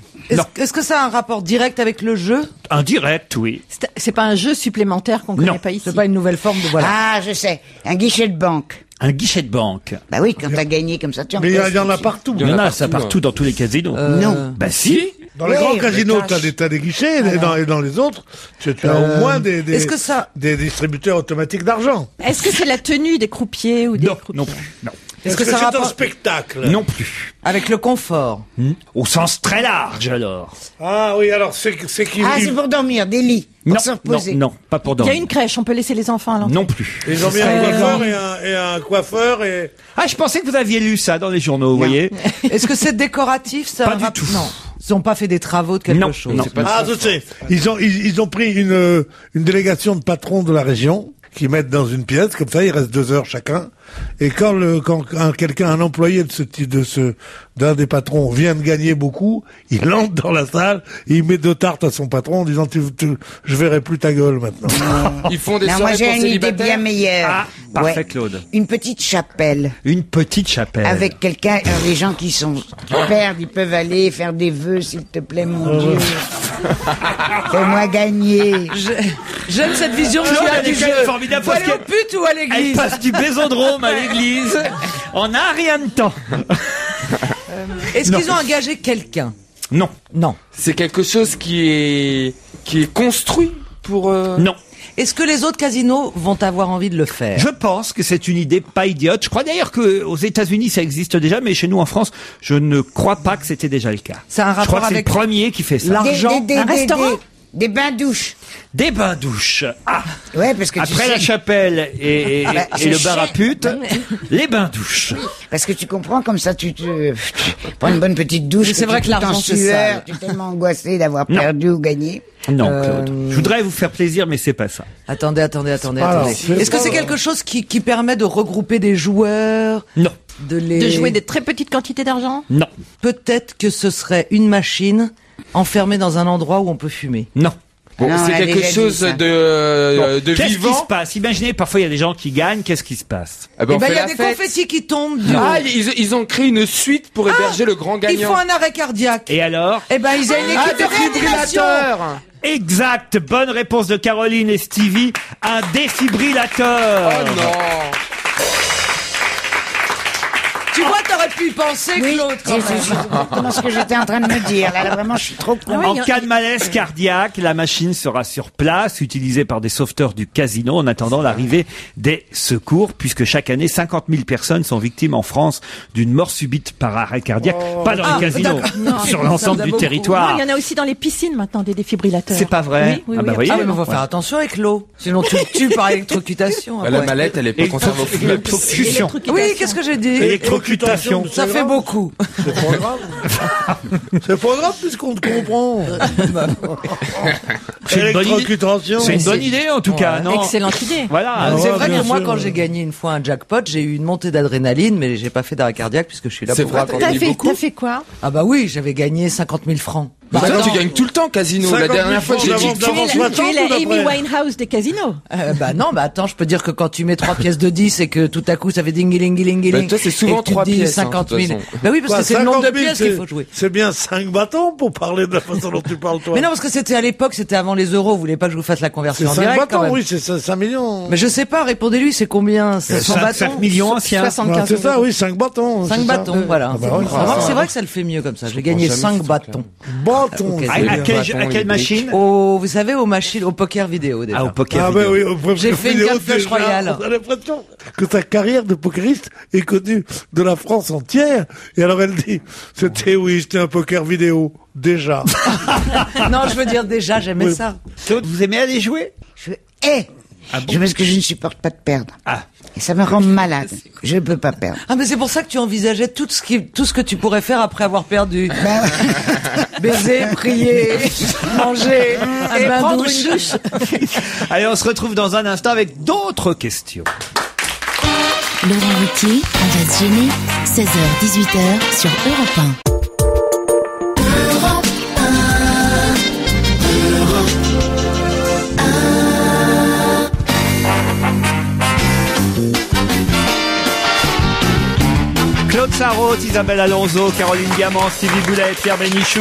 Est-ce que ça a un rapport direct avec le jeu? Indirect, oui. C'est pas un jeu supplémentaire qu'on connaît pas ici. C'est pas une nouvelle forme de voilà. Ah, je sais. Un guichet de banque. Un guichet de banque. Bah oui, quand t'as gagné comme ça, tu en Mais il places y en tout a de partout. Il y en a ça partout dans tous les casinos. Non. Bah si. Dans les Oui, grands je casinos, cache. t'as des guichets, et dans les autres, tu as au moins Est-ce que ça- des distributeurs automatiques d'argent. Est-ce que c'est la tenue des croupiers ou des Non, croupiers non plus. Non. Est-ce que c'est ça un rapporte spectacle? Non plus. avec le confort? Au sens très large alors. Ah oui, alors c'est qu'ils Ah, c'est pour dormir, des lits. Pour Non, se non, reposer. non, pas pour Il y a dormir. une crèche, on peut laisser les enfants à l'entrée. Non plus. ils ont mis un coiffeur et un coiffeur et Ah, je pensais que vous aviez lu ça dans les journaux, vous voyez. Est-ce que c'est décoratif? Ça Pas a un du rap- tout. Non. Ils n'ont pas fait des travaux de quelque Non, chose. non. ah je sais, ils ont pris une délégation de patrons de la région qui mettent dans une pièce comme ça, ils restent 2 heures chacun. Et quand un employé d'un des patrons vient de gagner beaucoup, il entre dans la salle, et il met 2 tartes à son patron en disant je verrai plus ta gueule maintenant. Ils font des Non, moi soirées j'ai pour une idée célibataires. bien meilleure. Ah, parfait, Claude. Une petite chapelle. Une petite chapelle. Avec quelqu'un, alors les gens qui perdent, ils peuvent aller faire des vœux, s'il te plaît, mon Dieu. Fais-moi gagner. J'aime cette vision Claude, qu'il y a elle est du quand jeu. même formidable Faut parce aller au que- pute ou à Elle l'église? passe du bésodrome à l'église en un rien de temps. Est-ce Non. qu'ils ont engagé quelqu'un? Non, Non. C'est quelque chose qui est construit pour. non. Est-ce que les autres casinos vont avoir envie de le faire? Je pense que c'est une idée pas idiote. Je crois d'ailleurs que aux États-Unis ça existe déjà, mais chez nous en France, je ne crois pas que c'était déjà le cas. C'est un Je crois rapport que c'est le avec premier qui fait ça. l'argent. Un restaurant Des bains-douches. Des bains-douches. Ah, Ouais, parce que après tu la sais, chapelle et Bah, le je bar à sais. putes, les bains-douches. parce que tu comprends, comme ça, tu prends une bonne petite douche. Mais c'est vrai que tu es tout en l'argent, c'est sueur, sale. tu es tellement angoissé d'avoir Non. perdu ou gagné. Non, Claude. Je voudrais vous faire plaisir, mais c'est pas ça. Attendez. Alors, c'est Est-ce que pas- c'est quelque chose qui permet de regrouper des joueurs? Non, De les... de jouer des très petites quantités d'argent. non, Peut-être que ce serait une machine enfermée dans un endroit où on peut fumer. non. Bon, Non, on c'est l'a quelque déjà dit, chose ça. de Qu'est-ce qui vivant. se passe? Imaginez, parfois il y a des gens qui gagnent, qu'est-ce qui se passe? Ah ben, Eh on ben, fait il y a la des fête. confettis qui tombent du Ah, haut. ils ont créé une suite pour héberger le grand Ils gagnant. font un arrêt cardiaque. Et alors? Eh ben, ils ont une équipe de réanimation. Exact, bonne réponse de Caroline et Stevie, un défibrillateur. Oh non. Tu vois, aurait pu y penser, Oui, Claude, quand c'est même. exactement ce que j'étais en train de me dire. Là, vraiment, je suis trop con. En cas de malaise cardiaque, la machine sera sur place, utilisée par des sauveteurs du casino en attendant l'arrivée des secours, puisque chaque année, 50 000 personnes sont victimes en France d'une mort subite par arrêt cardiaque. Pas dans les casinos, sur l'ensemble du territoire. Il y en a aussi dans les piscines maintenant, des défibrillateurs. C'est pas vrai? Oui, Ah bah voyez. Ah, mais on va faire attention avec l'eau. Sinon, tu te tues par électrocutation. La après. mallette, elle est pas conservée au frigo. Électrocution. Oui, qu'est-ce que j'ai dit? Électrocutation. Ça fait beaucoup. C'est pas grave. C'est pas grave puisqu'on te comprend. C'est une bonne idée. Électrocutation. C'est une bonne idée en tout cas, non? Excellente idée. Voilà. Ah, C'est ouais, vrai bien que moi, sûr. quand j'ai gagné une fois un jackpot, j'ai eu une montée d'adrénaline, mais j'ai pas fait d'arrêt cardiaque puisque je suis là C'est pour vrai, raconter. T'as fait quoi? Ah bah oui, j'avais gagné 50 000 francs. Bah, tu gagnes tout le temps, casino. La 50 000 dernière fois, j'ai francs dit d'avance. Tu es la ou Amy d'après? Winehouse des casinos. Bah non, bah attends, je peux dire que quand tu mets 3 pièces de 10 et que tout à coup ça fait ding-ling-ling-ling. Bah, toi, c'est souvent 3 pièces, 50 hein, de 000. toute façon. Bah oui, parce Quoi, que c'est le nombre de 50 000, pièces qu'il faut jouer. C'est bien 5 bâtons pour parler de la façon dont tu parles, toi. Mais non, parce que c'était à l'époque, c'était avant les euros. Vous voulez pas que je vous fasse la c'est conversion en 5 direct quand bâtons, même. oui, c'est 5 millions. Mais je sais pas, répondez-lui, c'est combien? 500 bâtons? 5 millions anciens. 75 C'est ça, euros. oui, 5 bâtons. 5 c'est ça. bâtons, voilà. Ah bah oui, Remarque, c'est vrai que ça le fait mieux comme ça. J'ai gagné jamais 5 fait ce bâtons. Bâtons. Ok, À, c'est à bien. quelle, Bâton, à quelle les machine? Vous savez, au poker vidéo déjà. Ah, au poker Ah ben vidéo. oui, au poker J'ai fait une vidéo, carte Flash déjà, Royale. On a l'impression que sa carrière de pokeriste est connue de la France entière. Et alors elle dit, c'était un poker vidéo, déjà. Non, je veux dire déjà, j'aimais Oui. ça. Claude, vous aimez aller jouer? Je hais. Parce que je ne supporte pas de perdre. Ah. Et ça me rend malade. Je ne peux pas perdre. Ah mais c'est pour ça que tu envisageais tout ce que tu pourrais faire après avoir perdu. Ben, Baiser, prier, manger, Et un bain prendre douche. une douche. Allez, on se retrouve dans un instant avec d'autres questions. Laurent Ruquier, on va se gêner. 16h-18h sur Europe 1. Claude Sarraute, Isabelle Alonso, Caroline Diamant, Stevie Boulet, Pierre Bénichou.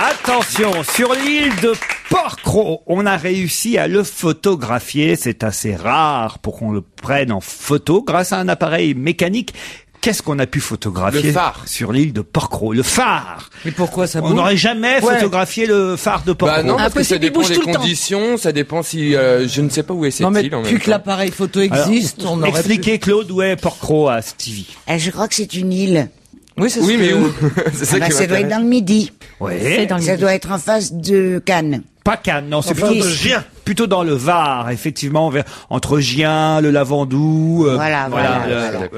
Attention, sur l'île de Porquerolles, on a réussi à le photographier. C'est assez rare pour qu'on le prenne en photo grâce à un appareil mécanique. Qu'est-ce qu'on a pu photographier Le phare. sur l'île de Porquerolles? Le phare. Mais pourquoi ça On bouge? n'aurait jamais Ouais. photographié le phare de Porquerolles. Bah non, parce que ça Impossible, il dépend bouge des tout le temps. conditions, ça dépend si, je ne sais pas où est cette Non mais île en plus même que temps. l'appareil photo Alors, existe, on aurait pu... expliquez, Claude, où est Porquerolles à Stevie. je crois que c'est une île. Oui, c'est Oui, ce mais que- où? C'est ça Ah bah, qui ça doit être m'intéresse. dans le Midi. Ouais. dans le Ça doit être en face de Cannes. Pas Cannes, non, c'est Enfin, plutôt, de Gien. plutôt dans le Var, effectivement, entre Gien, le Lavandou. Voilà.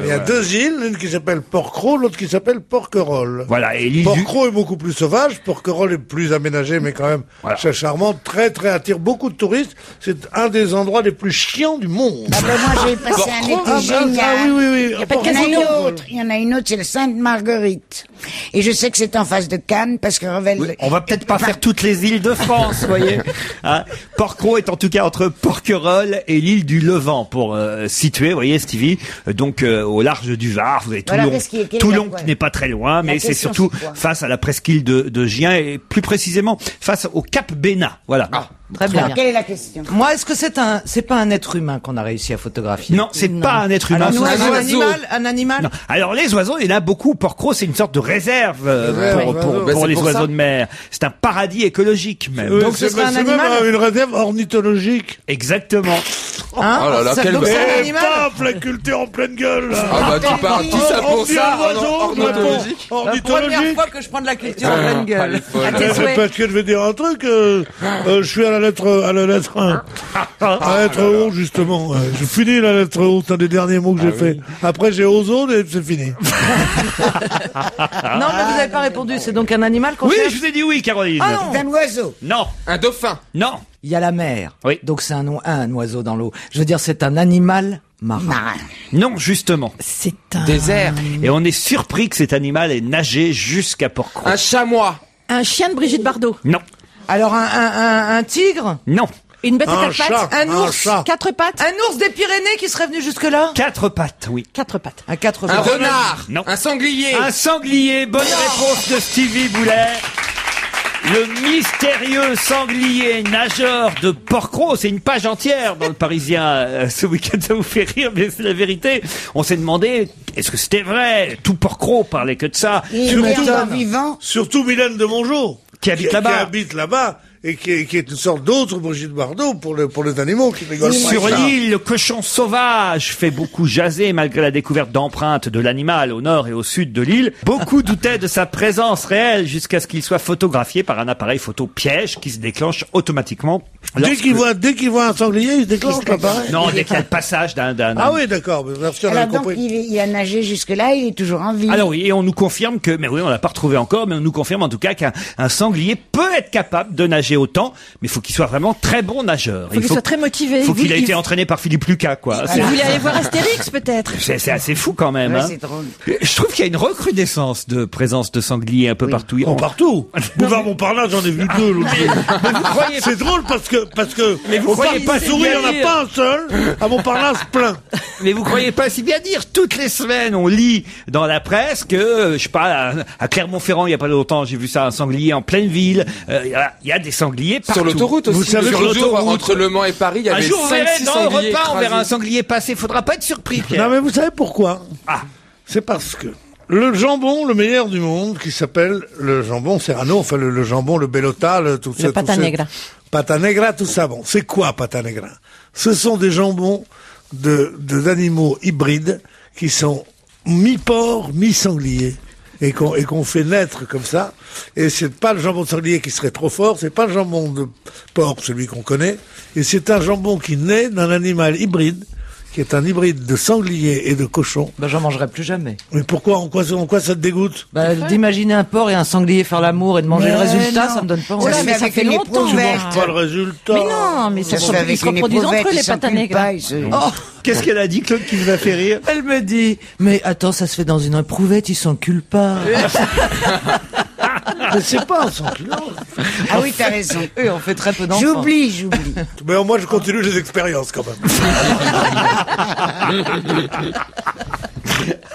Il y a deux îles, l'une qui s'appelle Porquerolles, l'autre qui s'appelle Porquerolles. Voilà, et l'île du... Porquerolles est beaucoup plus sauvage, Porquerolles est plus aménagé, mais quand même Voilà. très charmant, très attire beaucoup de touristes. C'est un des endroits les plus chiants du monde. Ah ben moi j'ai passé un été Ah, génial. oui. Il y en a une autre, c'est le Sainte-Marguerite. Et je sais que c'est en face de Cannes parce que Revel... On va peut-être pas faire toutes les îles de France, vous voyez. Hein, Porquerolles est en tout cas entre Porquerolles et l'île du Levant, pour situer, vous voyez, Stevie, donc au large du Var. Vous avez Voilà, Toulon, qu'est-ce qui est- quelle est Toulon la- qui n'est pas très loin, mais c'est question, surtout c'est quoi face à la presqu'île de Gien et plus précisément face au Cap Bénat. Voilà. Très bien. Alors, quelle est la question? Moi, est-ce que c'est pas un être humain qu'on a réussi à photographier? Non, c'est pas un être humain. Alors, c'est un un oiseau. animal? Un animal? Non. Alors les oiseaux, il y en a beaucoup. Porquerolles, c'est une sorte de réserve pour Bah, c'est les pour oiseaux ça. de mer. C'est un paradis écologique même. Donc, ce serait un c'est animal même une réserve ornithologique. Exactement. Hein? Oh là là, Ça- quel donc bel- c'est un Et animal? paf, la culture en pleine gueule, là. Ah bah tu parles tout ça On pour dit ça, un oiseau, ornithologique. on répond La première ornithologique. fois que je prends de la culture en pleine gueule. folle. C'est parce que je vais dire un truc, je suis à la lettre O, justement. Je finis la lettre O, c'est un des derniers mots que j'ai fait. Après, j'ai ozone et c'est fini. Non, mais vous n'avez pas répondu. C'est donc un animal qu'on Oui, cherche? je vous ai dit oui, Caroline. Ah non. C'est un oiseau. Non, Un dauphin. non. Il y a la mer. Oui. Donc c'est un oiseau dans l'eau. Je veux dire, c'est un animal marin. Marin. Non, justement. C'est un... Désert. Et on est surpris que cet animal ait nagé jusqu'à Porquerolles. Un chamois. Un chien de Brigitte Bardot. Non, Alors un tigre? non. Une bête à Un quatre chat. pattes. Un ours? chat. Quatre pattes. Un ours des Pyrénées qui serait venu jusque-là? 4 pattes, oui. Quatre pattes. Un quatre Un pattes. renard. Non. Un sanglier. Un sanglier, bonne réponse de Stevie Boulet. Le mystérieux sanglier nageur de Porquerolles, c'est une page entière dans le Parisien ce week-end, ça vous fait rire, mais c'est la vérité. On s'est demandé, est-ce que c'était vrai? Tout Porquerolles parlait que de ça. Il est encore vivant. Surtout Mylène de Mongeau. Qui habite là-bas. Qui habite là-bas. Et qui est une sorte d'autre Brigitte Bardot pour les animaux qui rigolent pas. Sur l'île, le cochon sauvage fait beaucoup jaser malgré la découverte d'empreintes de l'animal au nord et au sud de l'île. Beaucoup doutaient de sa présence réelle jusqu'à ce qu'il soit photographié par un appareil photo piège qui se déclenche automatiquement. Dès qu'il voit un sanglier, il se déclenche l'appareil. Non, dès qu'il y a le passage d'un... Ah oui, d'accord. Merci, on a Alors donc, compris. il a nagé jusque-là, il est toujours en vie. Alors oui, et on nous confirme que, mais oui, on l'a pas retrouvé encore, mais on nous confirme en tout cas qu'un sanglier peut être capable de nager autant, mais il faut qu'il soit vraiment très bon nageur. Il faut qu'il soit très motivé. Il faut qu'il ait été entraîné par Philippe Lucas, quoi. Vous voulez aller voir Astérix, peut-être? C'est assez fou quand même. Ouais, Hein. c'est drôle. Je trouve qu'il y a une recrudescence de présence de sangliers un peu partout. Oh, partout. Boulevard Montparnasse, j'en ai vu deux l'autre jour. C'est drôle parce que Mais vous croyez pas si souris, bien il n'y en a dire. pas un seul. À Montparnasse, plein. Mais vous croyez pas si bien dire. Toutes les semaines, on lit dans la presse que, je sais pas, à Clermont-Ferrand, il y a pas longtemps, j'ai vu ça, un sanglier en pleine ville. Il y a des sangliers partout. Sur l'autoroute aussi. Vous savez, sur sur le jour, l'autoroute, entre Le Mans et Paris, il y Un avait jour, on verrait 5-6 dans le sangliers repas, on verra un écrasés. sanglier passer. Faudra pas être surpris, Pierre. Non, mais vous savez pourquoi? Ah. C'est parce que le jambon, le meilleur du monde, qui s'appelle le jambon Serrano, enfin le jambon, le Bellota, tout ça. pata negra. Pata negra, tout ça. Bon, c'est quoi pata negra? Ce sont des jambons d'animaux hybrides qui sont mi-porc, mi-sanglier. Et qu'on fait naître comme ça. Et c'est pas le jambon de sanglier qui serait trop fort, c'est pas le jambon de porc, celui qu'on connaît. Et c'est un jambon qui naît d'un animal hybride, qui est un hybride de sanglier et de cochon. Ben, j'en mangerai plus jamais. Mais pourquoi, en quoi ça te dégoûte? D'imaginer un porc et un sanglier faire l'amour et de manger le résultat, non. ça me donne pas Ça envie. se fait avec une éprouvette. Pas le résultat. Mais non, mais Ça ça se fait avec se une reproduisent entre éprouvette, eux, les ils s'en pâtes à culpent nègres. pas, ils se- Qu'est-ce qu'elle a dit, Claude, qui vous a fait rire? Elle me dit, mais attends, ça se fait dans une éprouvette, ils s'en culpent pas. Mais c'est pas un sanglier. Ah oui, t'as raison. Eux, on fait très peu d'enfants. J'oublie. Mais moi, je continue les expériences quand même.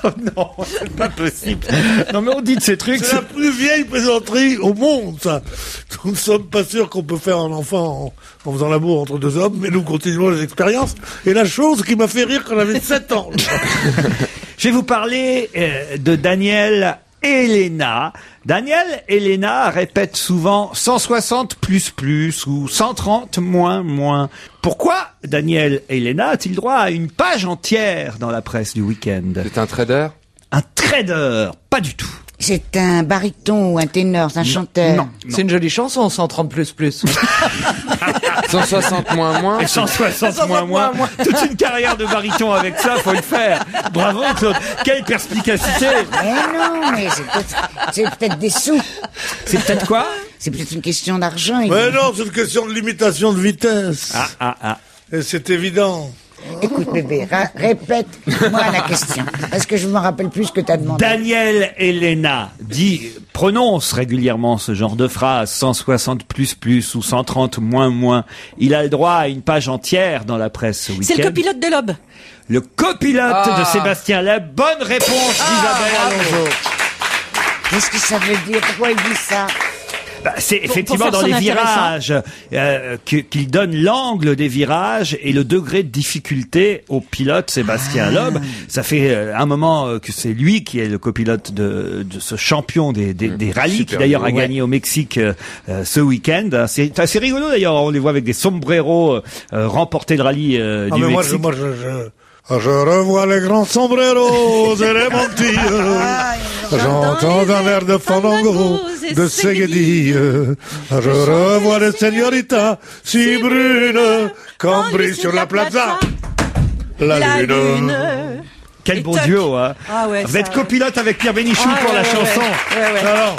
Oh non, c'est pas possible. Non, mais on dit de ces trucs. C'est la plus vieille plaisanterie au monde, ça. Nous ne sommes pas sûrs qu'on peut faire un enfant en faisant l'amour entre deux hommes, mais nous continuons les expériences. Et la chose qui m'a fait rire quand j'avais 7 ans. Je vais vous parler de Daniel et Elena. Daniel et Elena répètent souvent 160 plus ou 130 moins. Pourquoi Daniel et Elena a-t-il droit à une page entière dans la presse du week-end? C'est un trader. Un trader? Pas du tout. C'est un baryton ou un ténor, c'est un chanteur. Non. C'est une jolie chanson, 130 plus. 160 moins. Et 160 moins. Toute une carrière de baryton avec ça, faut le faire. Bravo, Claude. Quelle perspicacité. Mais non, mais c'est peut-être des sous. C'est peut-être quoi? C'est peut-être une question d'argent. Mais non, c'est une question de limitation de vitesse. Ah. Et c'est évident. Écoute, bébé, répète-moi la question. Parce que je me rappelle plus ce que t'as demandé. Daniel Elena prononce régulièrement ce genre de phrase, 160 plus ou 130 moins. Il a le droit à une page entière dans la presse ce week-end. C'est le copilote de l'Aube. Le copilote de Sébastien Loeb. Bonne réponse d'Isabelle Alonso. Qu'est-ce que ça veut dire? Pourquoi il dit ça? Bah, c'est effectivement faire dans son les intéressant. virages qu'il donne l'angle des virages et le degré de difficulté au pilote Sébastien Loeb. Ça fait un moment que c'est lui qui est le copilote de ce champion des rallyes, qui d'ailleurs a gagné au Mexique ce week-end. C'est assez rigolo d'ailleurs, on les voit avec des sombreros remporter le rallye du mais Mexique. Je revois les grands sombreros et les mantilles. J'entends un air de fandango de Seguedille. Je revois les señoritas si brunes comme brille sur la plaza la lune. Quel Et bon toc. duo, hein. Ah ouais, Vous ça, êtes copilote avec Pierre Bénichou pour la chanson. Ouais. Alors,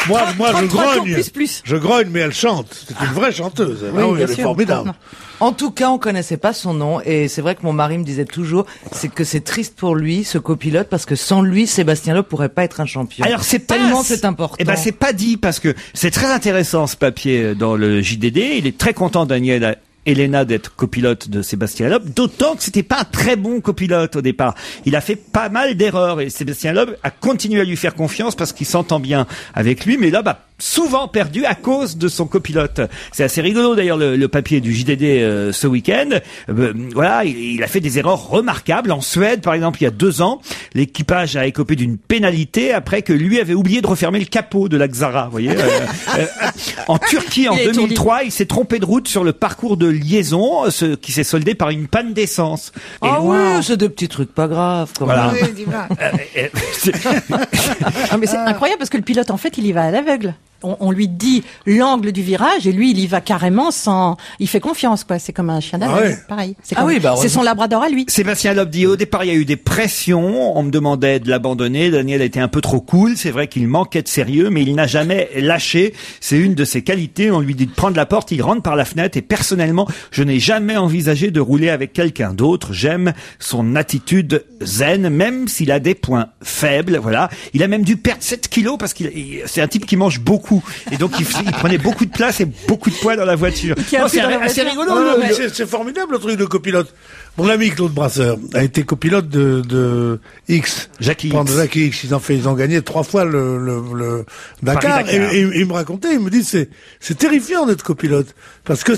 moi, je 33 tours grogne. plus. Je grogne, mais elle chante. C'est une vraie chanteuse. Oui, elle bien est sûr. formidable. En tout cas, on connaissait pas son nom et c'est vrai que mon mari me disait toujours c'est que c'est triste pour lui, ce copilote, parce que sans lui, Sébastien Loeb pourrait pas être un champion. Alors c'est pas tellement c'est important. Eh ben c'est pas dit parce que c'est très intéressant ce papier dans le JDD. Il est très content Daniel Elena d'être copilote de Sébastien Loeb, d'autant que c'était pas un très bon copilote au départ. Il a fait pas mal d'erreurs et Sébastien Loeb a continué à lui faire confiance parce qu'il s'entend bien avec lui, mais Loeb a souvent perdu à cause de son copilote. C'est assez rigolo d'ailleurs le papier du JDD ce week-end. Voilà, il a fait des erreurs remarquables. En Suède, par exemple, il y a 2 ans, l'équipage a écopé d'une pénalité après que lui avait oublié de refermer le capot de la Xara. Vous voyez. En Turquie, en 2003, il s'est trompé de route sur le parcours de liaison, ce qui s'est soldé par une panne d'essence. Oui, c'est des petits trucs pas graves. Voilà. Mais c'est incroyable parce que le pilote, en fait, il y va à l'aveugle. On lui dit l'angle du virage et lui, il y va carrément sans... Il fait confiance, quoi. C'est comme un chien d'aveugle, pareil. C'est son labrador à lui. Sébastien Loeb dit, au départ, il y a eu des pressions. On me demandait de l'abandonner. Daniel a été un peu trop cool. C'est vrai qu'il manquait de sérieux, mais il n'a jamais lâché. C'est une de ses qualités. On lui dit de prendre la porte, il rentre par la fenêtre. Et personnellement, je n'ai jamais envisagé de rouler avec quelqu'un d'autre. J'aime son attitude zen, même s'il a des points faibles. Voilà. Il a même dû perdre 7 kilos parce c'est un type qui mange beaucoup. Et donc, il prenait beaucoup de place et beaucoup de poids dans la voiture. C'est rigolo. C'est formidable, le truc de copilote. Mon ami Claude Brasseur a été copilote de X. Jackie X. Ils ont gagné 3 fois le Dakar. Et il me racontait, il me dit, c'est terrifiant d'être copilote. Parce que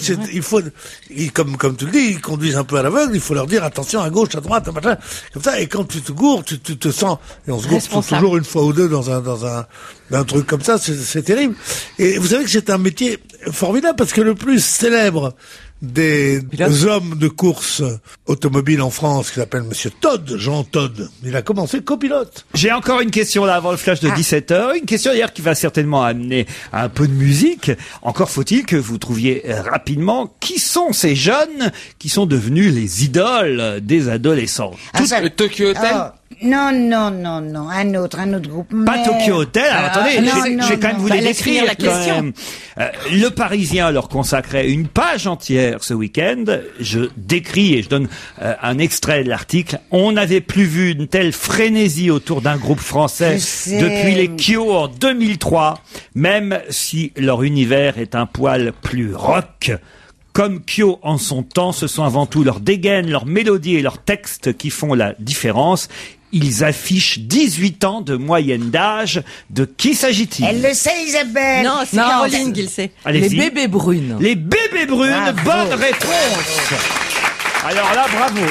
comme tu le dis, ils conduisent un peu à l'aveugle, il faut leur dire attention à gauche, à droite, machin, comme ça. Et quand tu te gourres, tu te sens, et on se gourre toujours une fois ou deux dans un truc comme ça, c'est terrible. Et vous savez que c'est un métier formidable parce que le plus célèbre des hommes de course automobile en France, qui s'appelle Monsieur Todd, Jean Todd. Il a commencé copilote. J'ai encore une question là avant le flash de 17h. Une question d'ailleurs qui va certainement amener à un peu de musique. Encore faut-il que vous trouviez rapidement qui sont ces jeunes qui sont devenus les idoles des adolescents. Le Tokyo Hotel? Non, un autre groupe. Pas Tokyo Hotel. Alors, attendez, je vais quand même vous les décrire. Le Parisien leur consacrait une page entière ce week-end. Je décris et je donne un extrait de l'article. On n'avait plus vu une telle frénésie autour d'un groupe français depuis les Kyo en 2003, même si leur univers est un poil plus rock. Comme Kyo en son temps, ce sont avant tout leur dégaine, leur mélodie et leurs textes qui font la différence. Ils affichent 18 ans de moyenne d'âge. De qui s'agit-il? Elle le sait, Isabelle. Non, c'est Caroline qui le sait. Les bébés brunes. Les bébés brunes, bonne réponse. Alors là, bravo.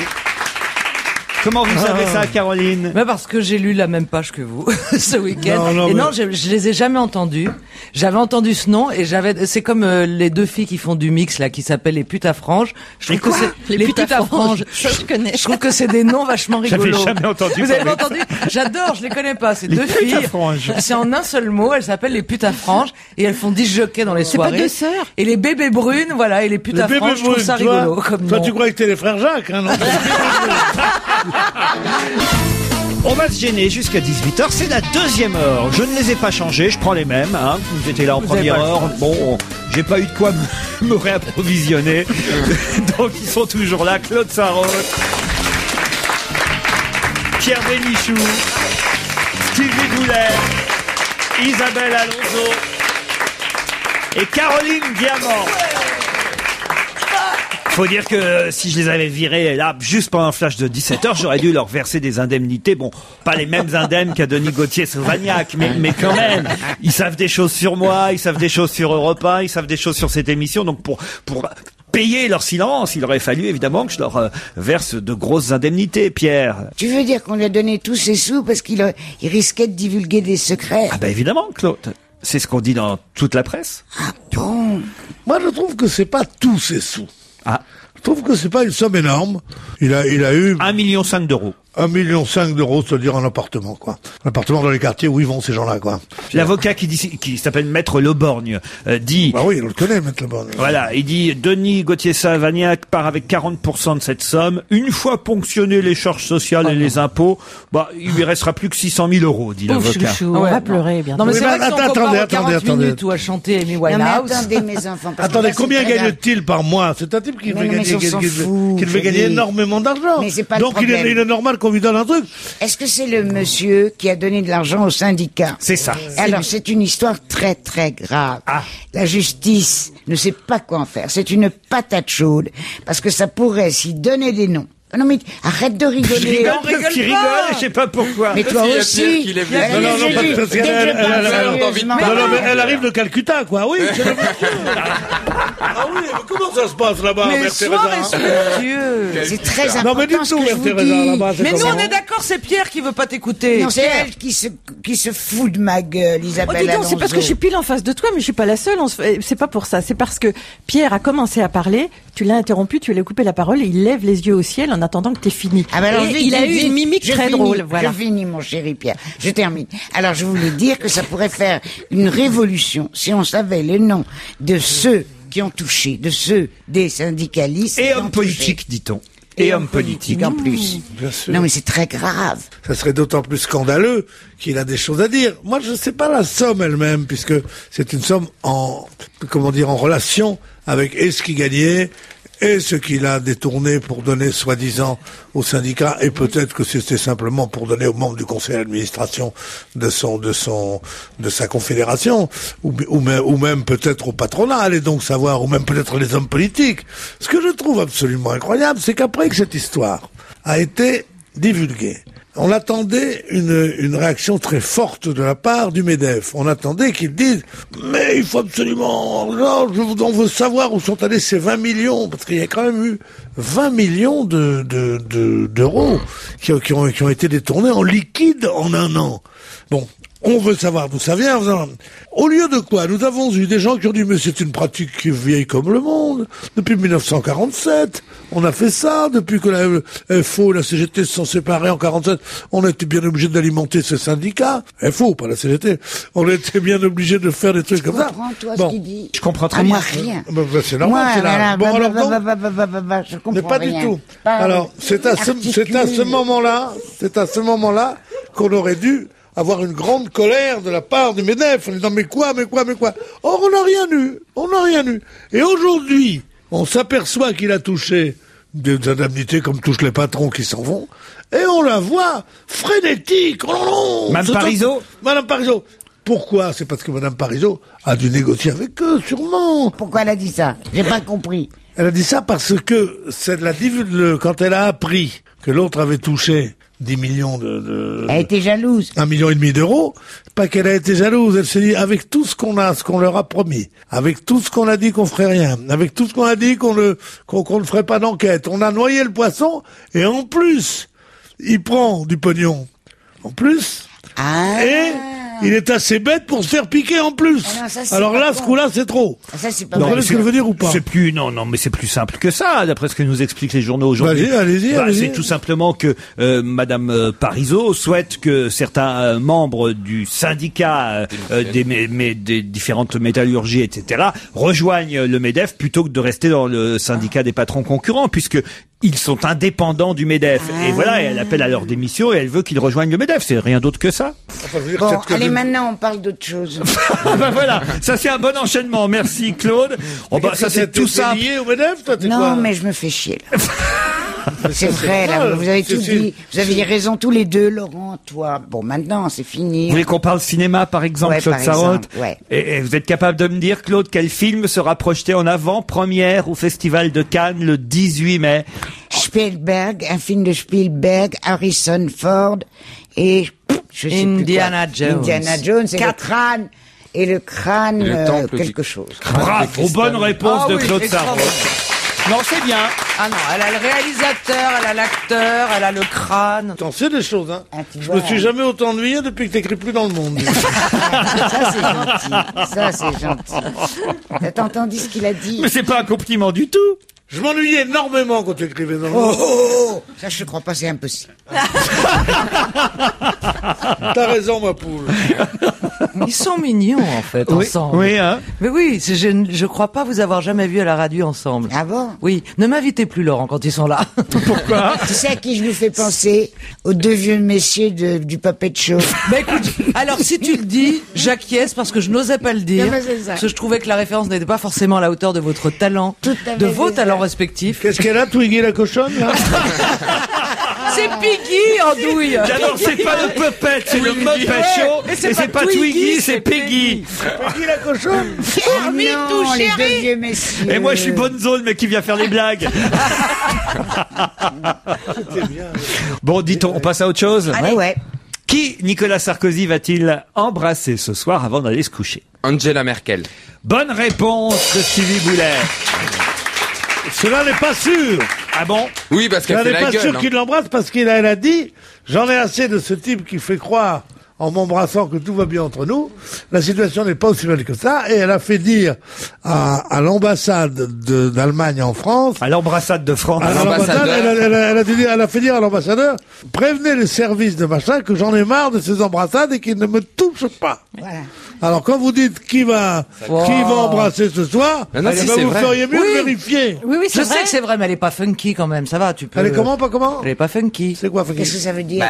Comment vous savez ça, Caroline? Parce que j'ai lu la même page que vous ce week-end. Non, je les ai jamais entendus. J'avais entendu ce nom et c'est comme les 2 filles qui font du mix là, qui s'appellent les putes à franges. Je trouve que c'est les putes à franges. Ça, je connais. Je trouve que c'est des noms vachement rigolos. J'avais jamais entendu. Vous avez pas entendu? J'adore, je les connais pas. C'est 2 filles. C'est en un seul mot. Elles s'appellent les putes à franges et elles font 10 jockeys dans les soirées. C'est pas 2 sœurs. Et les bébés brunes, voilà, et les putes à franges. Je trouve ça rigolo comme nom. Toi, tu crois que t'es les frères Jacques, hein, non? On va se gêner jusqu'à 18h, c'est la 2e heure. Je ne les ai pas changés, je prends les mêmes. Hein. Vous étiez là en première heure. Bon, j'ai pas eu de quoi me réapprovisionner. Donc ils sont toujours là. Claude Sarraute, Pierre Bénichou, Stevie Boulet, Isabelle Alonso et Caroline Diamant. Faut dire que si je les avais virés là, juste pendant le flash de 17h, j'aurais dû leur verser des indemnités. Bon, pas les mêmes indemnes qu'à Denis Gauthier-Sauvagnac, mais quand même, ils savent des choses sur moi, ils savent des choses sur Europe 1, ils savent des choses sur cette émission. Donc pour payer leur silence, il aurait fallu évidemment que je leur verse de grosses indemnités, Pierre. Tu veux dire qu'on lui a donné tous ses sous parce qu'il risquait de divulguer des secrets? Ah ben évidemment, Claude. C'est ce qu'on dit dans toute la presse. Ah bon? Moi, je trouve que c'est pas tous ses sous. Ah. Je trouve que c'est pas une somme énorme. Il a eu 1,5 million d'euros. 1,5 million d'euros, c'est-à-dire un appartement, quoi. Un appartement dans les quartiers où ils vont, ces gens-là, quoi. L'avocat qui s'appelle Maître Leborgne, dit... Bah oui, on le connaît, Maître Leborgne. Voilà, il dit, Denis Gauthier-Savagnac part avec 40% de cette somme. Une fois ponctionné les charges sociales et les impôts, il lui restera plus que 600 000 euros, dit l'avocat. On va pleurer, bien. Non, mais c'est vrai que si on compare aux 40 minutes où a chanté Amy Winehouse... Non, mais attendez, mes enfants. Attendez, combien gagne-t-il par mois? C'est un type qui devait gagner énormément d'argent. Mais c'est pas donc le problème. il est normal qu'on lui donne un truc. Est-ce que c'est le monsieur qui a donné de l'argent au syndicat? C'est ça. Alors, c'est une histoire très, très grave. Ah. La justice ne sait pas quoi en faire. C'est une patate chaude. Parce que ça pourrait, s'il donnait des noms, Non mais arrête de rigoler. Je rigole parce qu'il rigole et je sais pas pourquoi. Mais toi aussi. Elle arrive de Calcutta, quoi. Oui, c'est le monsieur. Ah oui, mais comment ça se passe là-bas, Mère Teresa? C'est très important. Non, mais dites-nous, Mère Teresa, là-bas. Mais nous, on est d'accord, c'est Pierre qui veut pas t'écouter. Non, c'est elle qui se fout de ma gueule, Isabelle Alonso. C'est parce que je suis pile en face de toi, mais je suis pas la seule. C'est pas pour ça. C'est parce que Pierre a commencé à parler, tu l'as interrompu, tu lui as coupé la parole et il lève les yeux au ciel en attendant que t'aies fini. Ah ben alors, et il a eu une mimique très drôle. Voilà. Je finis, mon chéri Pierre. Je termine. Alors, je voulais dire que ça pourrait faire une révolution si on savait les noms de ceux qui ont touché, de ceux des syndicalistes. Et hommes politiques, dit-on. Et hommes politiques en plus. Bien sûr. Non mais c'est très grave. Ça serait d'autant plus scandaleux qu'il a des choses à dire. Moi, je ne sais pas la somme elle-même, puisque c'est une somme en relation avec ce qu'il gagnait et ce qu'il a détourné pour donner soi-disant au syndicat, et peut-être que c'était simplement pour donner aux membres du conseil d'administration de sa confédération, ou même peut-être au patronat, allez donc savoir, ou même peut-être les hommes politiques. Ce que je trouve absolument incroyable, c'est qu'après que cette histoire a été divulguée, on attendait une réaction très forte de la part du MEDEF. On attendait qu'ils disent « Mais il faut absolument... on veut savoir où sont allés ces 20 millions. » Parce qu'il y a quand même eu 20 millions d'euros qui ont été détournés en liquide en un an. Bon, on veut savoir d'où ça vient. Au lieu de quoi, nous avons eu des gens qui ont dit « Mais c'est une pratique qui est vieille comme le monde. Depuis 1947, on a fait ça. Depuis que la FO et la CGT se sont séparés en 47, on a été bien obligé d'alimenter ces syndicats. FO, pas la CGT. On a été bien obligé de faire des trucs comme ça. » Toi, ce qu'il dit. Je comprends très moi bien. rien. C'est normal, c'est là. Bon, alors donc, je comprends mais pas rien. du tout. Alors, c'est à ce moment-là qu'on aurait dû avoir une grande colère de la part du MEDEF en disant mais quoi. Or, on n'a rien eu. Et aujourd'hui, on s'aperçoit qu'il a touché des indemnités comme touchent les patrons qui s'en vont, et on la voit frénétique. Oh non, Madame Parizeau. Pourquoi? C'est parce que Madame Parizeau a dû négocier avec eux, sûrement. Pourquoi elle a dit ça? J'ai pas compris. Elle a dit ça parce que quand elle a appris que l'autre avait touché 10 millions Elle a été jalouse. 1,5 million d'euros. Pas qu'elle a été jalouse. Elle s'est dit, avec tout ce qu'on leur a promis, avec tout ce qu'on a dit qu'on ferait rien, avec tout ce qu'on a dit qu'on ne ferait pas d'enquête, on a noyé le poisson, et en plus, il prend du pognon. En plus. Et il est assez bête pour se faire piquer en plus. Alors là, ce coup-là, c'est trop. Ça, c'est pas Vous comprenez ce que je veux dire ou pas? Mais c'est plus simple que ça, d'après ce que nous expliquent les journaux aujourd'hui. Allez-y. C'est tout simplement que Madame Parizeau souhaite que certains membres du syndicat des différentes métallurgies, etc., rejoignent le MEDEF plutôt que de rester dans le syndicat des patrons concurrents, puisque ils sont indépendants du MEDEF. Et voilà, elle appelle à leur démission et elle veut qu'ils rejoignent le MEDEF. C'est rien d'autre que ça. Bon, allez, maintenant, on parle d'autre chose. Voilà, ça c'est un bon enchaînement. Merci Claude. Ça c'est tout simple. Lié au MEDEF, toi, non, quoi, mais je me fais chier, là. C'est vrai, là, vous avez tout dit. Vous avez raison tous les deux, Laurent, toi. Bon, maintenant, c'est fini. Vous voulez qu'on parle cinéma, par exemple, Claude Sarraute? Ouais. Et vous êtes capable de me dire, Claude, quel film sera projeté en avant-première au Festival de Cannes le 18 mai? Spielberg, un film de Spielberg, Harrison Ford et je sais Indiana plus Jones. Indiana Jones et le crâne quelque chose. Bravo, bonne réponse de Claude Sarraute. Non, c'est bien. Ah non, elle a le réalisateur, elle a l'acteur, elle a le crâne. T'en sais des choses, hein. Je me suis jamais autant ennuyé depuis que t'écris plus dans le monde. Ça, c'est gentil. T'as entendu ce qu'il a dit? Mais c'est pas un compliment du tout. Je m'ennuyais énormément quand tu écrivais dans le monde. Ça, je crois pas, c'est impossible. T'as raison, ma poule. Ils sont mignons, en fait, ensemble. Oui, hein. Mais oui, je crois pas vous avoir jamais vu à la radio ensemble. Ah bon? Oui. Ne m'invitez plus, Laurent, quand ils sont là. Pourquoi? Tu sais à qui je nous fais penser? Aux deux vieux messieurs du Puppet Show. Bah écoute, alors si tu le dis, j'acquiesce parce que je n'osais pas le dire. Parce que je trouvais que la référence n'était pas forcément à la hauteur de votre talent, de vos talents respectifs. Qu'est-ce qu'elle a, Twiggy la cochonne, là? C'est Piggy en douille. Alors, c'est pas le Puppet, c'est le Muppet Show. Et c'est pas Twiggy, c'est Peggy. Peggy la cochonne. Oh non, les deux vieux messieurs. Et moi, je suis Bonzo, le mec qui vient faire les blagues. Bon, dit-on, on passe à autre chose? Ouais. Qui Nicolas Sarkozy va-t-il embrasser ce soir avant d'aller se coucher? Angela Merkel. Bonne réponse de Stevie Boulet. Cela n'est pas sûr. Ah bon? Oui, parce qu'elle Elle fait n'est la pas gueule. sûr qu'il l'embrasse parce qu'elle a dit, j'en ai assez de ce type qui fait croire en m'embrassant que tout va bien entre nous. La situation n'est pas aussi belle que ça. Et elle a fait dire à l'ambassade d'Allemagne en France. À l'ambassade de France. À l'ambassade, elle a fait dire à l'ambassadeur, prévenez les services de machin que j'en ai marre de ces embrassades et qu'ils ne me touchent pas. Voilà. Alors quand vous dites qui va embrasser ce soir, non, si, c'est vous vrai. feriez mieux de vérifier. Oui, je sais que c'est vrai, mais elle est pas funky quand même. Ça va, tu peux. Elle est comment, pas comment? Elle est pas funky. C'est quoi funky? Qu'est-ce que ça veut dire?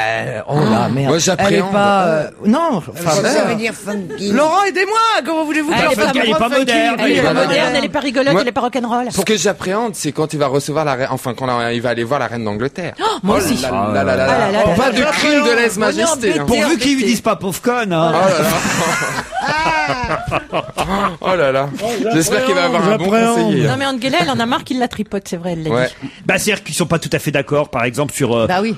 Oh là, merde. Moi, j'appréhende. Elle est pas. Non. Qu'est-ce que ça veut dire funky? Laurent, aidez-moi. Comment voulez-vous Elle est pas moderne. Elle est pas moderne. moderne, elle est pas rigolote, Moi- elle est pas rock'n'roll. Ce que j'appréhende, c'est quand il va recevoir il va aller voir la reine d'Angleterre. Moi aussi. Là, Ah là là là. Pas de crime de lèse-majesté. hein. Pourvu qu'ils lui disent pas pauvre conne, hein. Oh là là. J'espère qu'il va avoir un bon conseiller. Non mais Angela, elle en a marre qu'il la tripote, c'est vrai, elle l'a Ouais. dit. Bah, c'est-à-dire qu'ils sont pas tout à fait d'accord, par exemple, sur Bah oui.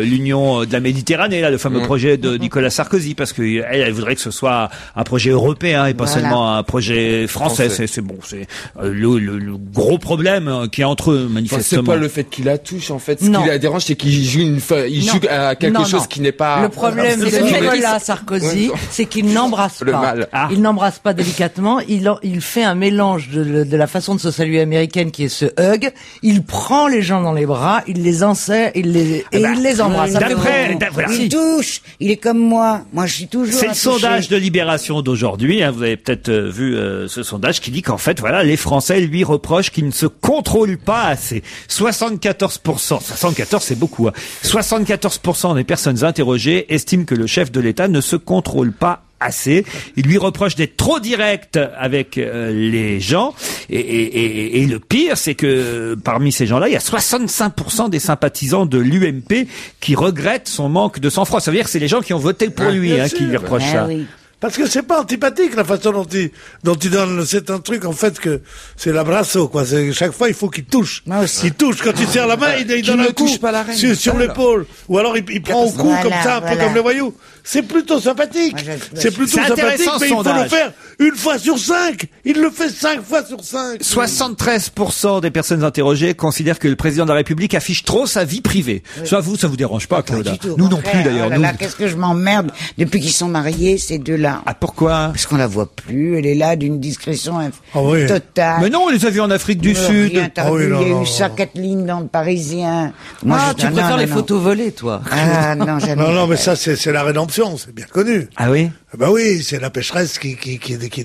l'Union de la Méditerranée, là, le fameux projet de Nicolas Sarkozy, parce que elle voudrait que ce soit un projet européen et pas Voilà. seulement un projet français. C'est bon, c'est le gros problème qu'il y a entre eux, Enfin, manifestement. c'est pas le fait qu'il la touche, en fait. Ce Non. qui la dérange, c'est qu'il joue joue à quelque Non, chose non. qui n'est pas... Le problème C'est de le fait Nicolas qu'il- Sarkozy, Ouais. c'est qu'il n'embrasse Le pas. mal. Ah. Il n'embrasse pas délicatement. Il fait un mélange de la façon de se saluer américaine qui est ce hug. Il prend les gens dans les bras, il les enserre, il les embrasse. Ça fait D'après, beaucoup. voilà. Il touche. Il est comme moi. Moi, je suis toujours C'est le à toucher. sondage de Libération d'aujourd'hui. Hein, vous avez peut-être vu ce sondage qui dit qu'en fait, voilà, les Français lui reprochent qu'il ne se contrôle pas assez. 74%, c'est beaucoup. Hein, 74% des personnes interrogées estiment que le chef de l'État ne se contrôle pas assez. Il lui reproche d'être trop direct avec les gens. Et le pire, c'est que parmi ces gens-là, il y a 65% des sympathisants de l'UMP qui regrettent son manque de sang-froid. Ça veut dire que c'est les gens qui ont voté pour lui bien qui sûr. lui reprochent Ah ça. oui. Parce que c'est pas antipathique la façon dont il donne. C'est un truc en fait que c'est l'abrasso quoi. C'est chaque fois il faut qu'il touche. Moi aussi. Il touche quand il serre la main, il donne ne un coup touche pas la reine. sur l'épaule. Ou alors il prend au cou Voilà, comme ça, un peu voilà. comme les voyous. C'est plutôt sympathique. Moi, C'est plutôt C'est sympathique, intéressant, mais ce il faut le sondage. faire une fois sur 5. Il le fait 5 fois sur 5. 73% des personnes interrogées considèrent que le président de la République affiche trop sa vie privée. Ça vous dérange pas, Claude? Du tout, au Nous non contraire. plus d'ailleurs. Oh là Nous- là, qu'est-ce que je m'emmerde depuis qu'ils sont mariés, ces deux-là. Ah, pourquoi? Parce qu'on la voit plus. Elle est là d'une discrétion Ah oui. totale. Mais non, on les a vus en Afrique du Sud. Rien, t'as Ah oui, vu, non, il y a non, eu ça, Kathleen, dans le Parisien. Moi, Tu préfères les photos volées, toi. Ah, non, jamais. Non, mais ça c'est la rédemption, c'est bien connu. Ah oui? Bah oui, c'est la pécheresse qui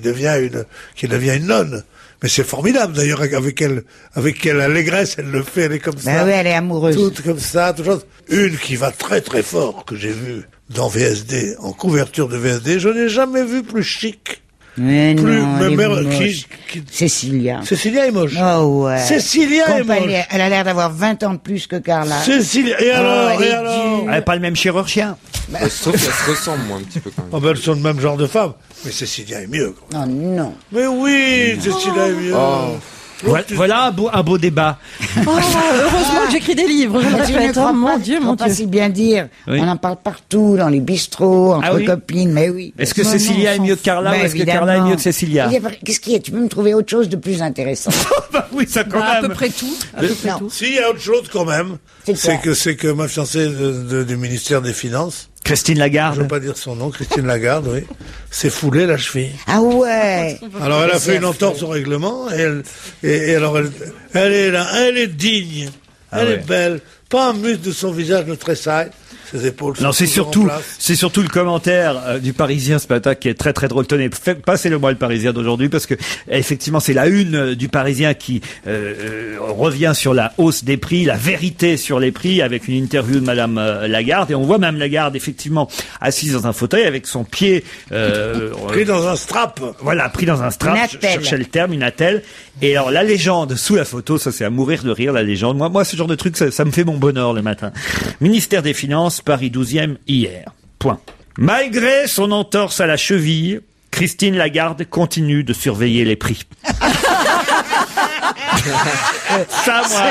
devient une nonne. Mais c'est formidable d'ailleurs avec quelle allégresse elle le fait, elle est comme ça. Bah oui, elle est amoureuse. Toute comme ça, toute chose. Une qui va très très fort que j'ai vue dans VSD, en couverture de VSD, je n'ai jamais vu plus chic. Mais Plus, non, mais elle est même- moche. Cécilia. Cécilia est moche. Oh ouais. Cécilia est Compagnie, moche. elle a l'air d'avoir 20 ans de plus que Carla. Cécilia, et alors, elle est et alors? Elle n'a pas le même chirurgien. Sauf qu'elle se ressemble, moi, un petit peu quand même. Oh ben, elles sont le même genre de femme. Mais Cécilia est mieux, quoi. Non, non. Mais oui, Cécilia est mieux. Voilà un beau débat. Oh, heureusement que j'écris des livres, je le Mais tu ne répète. crois Oh, mon pas, Dieu, tu mon crois pas Dieu. si bien dire. Oui. On en parle partout, dans les bistrots, entre Ah oui copines, mais oui. Est-ce que Non, Cécilia non, est on mieux s'en que Carla ou Mais est-ce que Carla est évidemment. mieux que Cécilia? Il y a- Qu'est-ce qu'il y a? Tu peux me trouver autre chose de plus intéressant. Bah oui, ça quand À même. peu près tout. À peu près tout. Si, il y a autre chose quand même. C'est quoi C'est que ma fiancée du ministère des Finances, Christine je ne Lagarde. veux pas dire son nom, Christine Lagarde, oui, s'est foulée la cheville. Ah ouais. Alors elle a fait une affreux. entorse au règlement et alors elle est là, elle est digne, elle ouais. est belle, pas un muscle de son visage ne tressaille. ses épaules. Non, c'est surtout le commentaire du Parisien ce matin qui est très très drôle. Tenez, passez-le-moi le Parisien d'aujourd'hui parce que effectivement c'est la une du Parisien qui revient sur la hausse des prix, la vérité sur les prix, avec une interview de Madame Lagarde, et on voit Madame Lagarde effectivement assise dans un fauteuil avec son pied pris dans un strap. Voilà, pris dans un strap. Je cherchais le terme, une attelle. Et alors la légende sous la photo, ça c'est à mourir de rire, la légende. Moi ce genre de truc, ça me fait mon bonheur le matin. Ministère des Finances, Paris 12e hier. Point. Malgré son entorse à la cheville, Christine Lagarde continue de surveiller les prix. Ça, moi.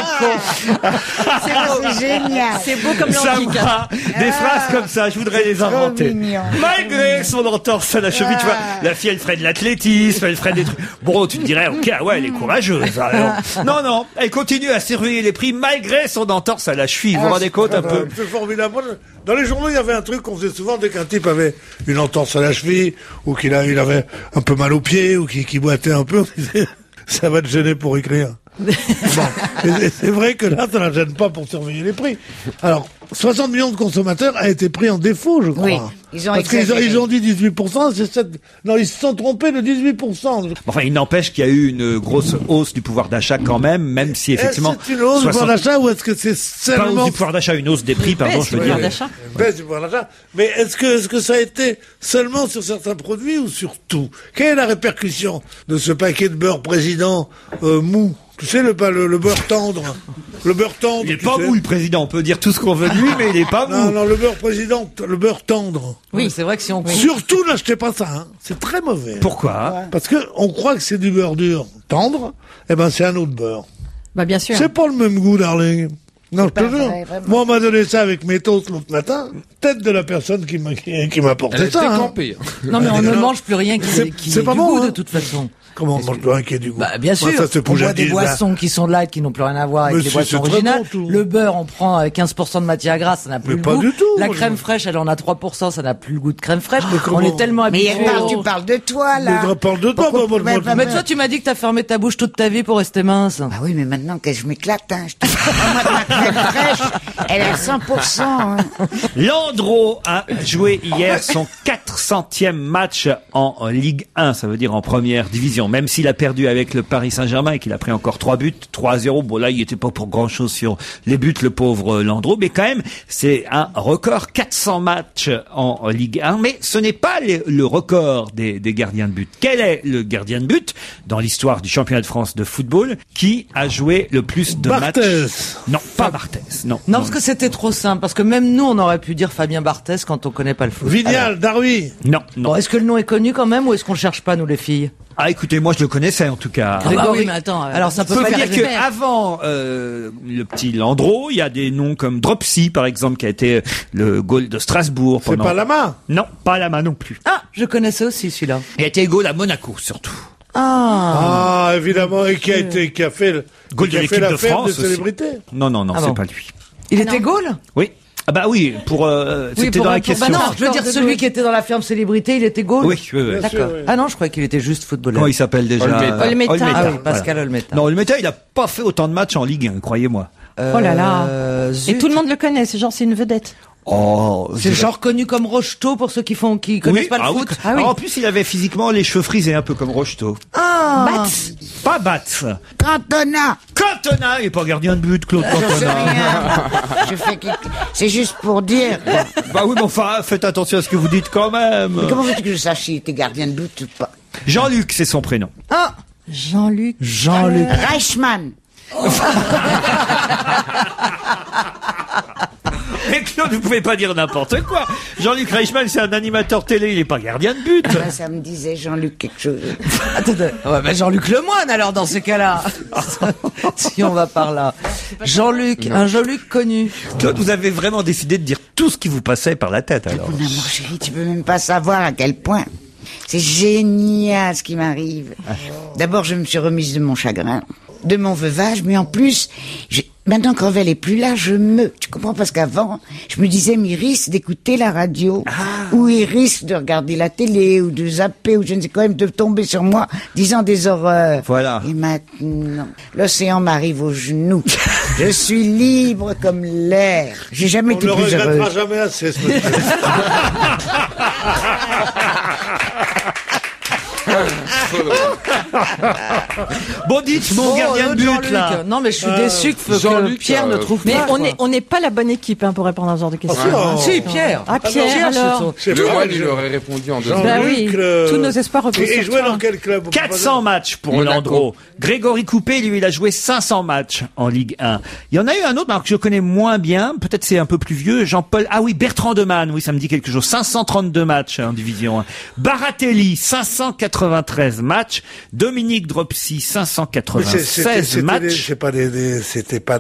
C'est génial. C'est beau comme Ça, l'antique. moi, des phrases comme ça, je voudrais les inventer. Malgré son entorse à la cheville, tu vois, la fille, elle ferait de l'athlétisme, elle ferait des trucs. Bon, tu me dirais, ok, ouais, elle est courageuse. Alors. Non, elle continue à surveiller les prix malgré son entorse à la cheville. Vous vous rendez compte un peu? C'est formidable. Dans les journaux, il y avait un truc qu'on faisait souvent dès qu'un type avait une entorse à la cheville, ou il avait un peu mal aux pieds, ou qu'il boitait un peu, on disait, ça va te gêner pour écrire. Bon. Et c'est vrai que là, ça ne la gêne pas pour surveiller les prix. Alors, 60 millions de consommateurs a été pris en défaut, je crois. Oui, ils ont parce qu'ils ont dit 18%, non, ils se sont trompés de 18%. Enfin, il n'empêche qu'il y a eu une grosse hausse du pouvoir d'achat quand même si effectivement... Est-ce que c'est une hausse du pouvoir d'achat ou est-ce que c'est seulement... Pas hausse du pouvoir d'achat, une hausse des prix, pardon, je veux dire. Baisse du pouvoir d'achat. Mais est-ce que ça a été seulement sur certains produits ou sur tout? Quelle est la répercussion de ce paquet de beurre président mou? Tu sais, le beurre tendre. Le beurre tendre. Il est pas mou, le président. On peut dire tout ce qu'on veut de lui, mais il est pas mou. Non, le beurre président, le beurre tendre. Oui, c'est vrai que si on... Surtout, n'achetez pas ça, hein. C'est très mauvais. Pourquoi? Parce que on croit que c'est du beurre dur. Tendre, eh ben, c'est un autre beurre. Bah, bien sûr. C'est pas le même goût, darling. Non, je te jure. Moi, on m'a donné ça avec mes toasts l'autre matin. Tête de la personne qui m'a apporté ça. Hein. Non, mais on ne mange plus rien qui c'est pas du bon, goût, hein. de toute façon. Comment on mange plus rien qui ait du goût? Bah, bien sûr. Ça, on boit des boissons qui sont light, qui n'ont plus rien à voir avec les boissons originales. Bon, le beurre, on prend 15% de matière grasse, ça n'a plus le goût. Du tout. La crème fraîche, elle en a 3%, ça n'a plus le goût de crème fraîche. On est tellement habitués. Mais tu parles de toi, là. Mais je parle de toi, mais toi, tu m'as dit que t'as fermé ta bouche toute ta vie pour rester mince. Ah oui, mais maintenant que je m'éclate, hein, je te moi de ma crème fraîche, elle est à 100%. Hein. Landreau a joué hier son 400e match en Ligue 1, ça veut dire en première division, même s'il a perdu avec le Paris Saint-Germain et qu'il a pris encore 3 buts, 3-0. Bon, là, il était pas pour grand-chose sur les buts, le pauvre Landreau, mais quand même, c'est un record, 400 matchs en Ligue 1, mais ce n'est pas le record des gardiens de but. Quel est le gardien de but dans l'histoire du championnat de France de football qui a joué le plus de matchs? Non, pas Barthès, non. Non, parce que c'était trop simple, parce que même nous, on aurait pu dire Fabien Barthès quand on connaît pas le foot. Vignal, Darwy. Non. Bon, est-ce que le nom est connu quand même, ou est-ce qu'on le cherche pas, nous, les filles? Ah, écoutez, moi je le connaissais en tout cas. Ah bah oui, mais attends. Alors ça peut pas dire dire qu'avant le petit Landreau, il y a des noms comme Dropsy par exemple qui a été le goal de Strasbourg. C'est pas Lama? Non, pas Lama non plus. Ah, je connaissais aussi celui-là. Il a été goal à Monaco surtout. Ah, évidemment, et qui a fait le goal de l'équipe de France. Des célébrités. Non, c'est pas lui. Il était goal? Oui. Ah bah oui, c'était dans la question. Bah non, je veux dire celui qui était dans la ferme célébrité, il était goal. Oui. D'accord. Ah non, je croyais qu'il était juste footballeur. Comment il s'appelle déjà? Olmeta. Ah oui, Pascal Olmeta. Non, Olmeta, il a pas fait autant de matchs en Ligue 1, croyez-moi. Oh là là. Et tout le monde le connaît, c'est une vedette. Oh, c'est genre connu comme Rocheteau pour ceux qui connaissent pas le foot. Ah oui. En plus, il avait physiquement les cheveux frisés un peu comme Rocheteau. Ah. Pas Batz. Cantona. Il est pas gardien de but, Claude Cantona. C'est juste pour dire. Bah oui, mais enfin, faites attention à ce que vous dites quand même. Mais comment veux-tu que je sache s'il était gardien de but ou pas? Jean-Luc, c'est son prénom. Ah. Jean-Luc. Reichmann. Mais Claude, vous pouvez pas dire n'importe quoi. Jean-Luc Reichmann, c'est un animateur télé, il est pas gardien de but. Ah, ça me disait Jean-Luc quelque chose. Attendez. Ouais, bah Jean-Luc Lemoine alors dans ces cas-là. Si on va par là. Jean-Luc, un Jean-Luc connu. Claude, vous avez vraiment décidé de dire tout ce qui vous passait par la tête alors. Mon amour chéri, tu peux même pas savoir à quel point. C'est génial ce qui m'arrive. D'abord, je me suis remise de mon chagrin, de mon veuvage, mais en plus, Maintenant que Revel est plus là, tu comprends, parce qu'avant, je me disais, mais il risque d'écouter la radio, ou il risque de regarder la télé, ou de zapper, ou je ne sais quoi, de tomber sur moi, disant des horreurs. Voilà. Et maintenant, l'océan m'arrive aux genoux. Je suis libre comme l'air. J'ai jamais été plus heureuse. On ne le regrettera jamais assez, ce monsieur. Bon, dites mon gardien de but, là. Non, mais je suis déçu que Pierre ne trouve pas. Mais on n'est pas la bonne équipe pour répondre à ce genre de questions. Si, Pierre. Ah, Pierre, alors. Le One, il aurait répondu en 2 secondes. Bah oui, tous nos espoirs reposent Et sur jouait toi. dans quel club? 400 matchs pour Monaco. Landreau. Grégory Coupé, lui, il a joué 500 matchs en Ligue 1. Il y en a eu un autre, alors que je connais moins bien, peut-être c'est un peu plus vieux, Jean-Paul, Bertrand Demanne, oui, ça me dit quelque chose. 532 matchs en Division 1. Baratelli, 593 matchs. Dominique Dropsy, 596 matchs. C'était pas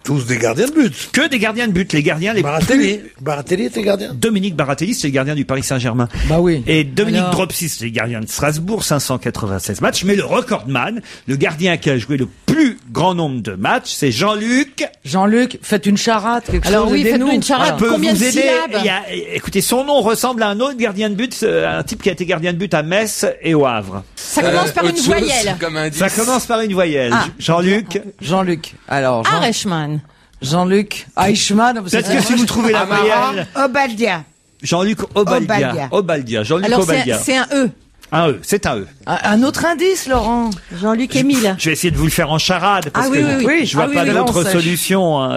tous des gardiens de but. Que des gardiens de but, les gardiens les Baratelli était gardien. Dominique Baratelli, c'est le gardien du Paris Saint-Germain. Bah oui. Et Dominique Dropsy, c'est le gardien de Strasbourg, 596 matchs. Mais le recordman, le gardien qui a joué le plus grand nombre de matchs, c'est Jean-Luc. Jean-Luc, faites une charade, quelque Alors chose. oui, aidez-nous. faites-nous une charade. On peut Combien vous de aider. syllabes Écoutez, son nom ressemble à un autre gardien de but, un type qui a été gardien de but à Metz et au Havre. Ça commence par une autre chose, voyelle. comme indice. Ça commence par une voyelle. Jean-Luc. Jean-Luc. Alors, Areshman. Jean-Luc Eichmann. Peut-être que si vous trouvez la Amara. voyelle. Obaldia. Jean-Luc Obaldia. Obaldia. Jean-Luc Alors Obaldia. c'est un E. Un E, c'est un E. Un autre indice, Laurent. Jean-Luc Émile. Je vais essayer de vous le faire en charade parce Ah oui, que oui, oui. je vois Ah oui, pas oui, d'autre on sèche. solution.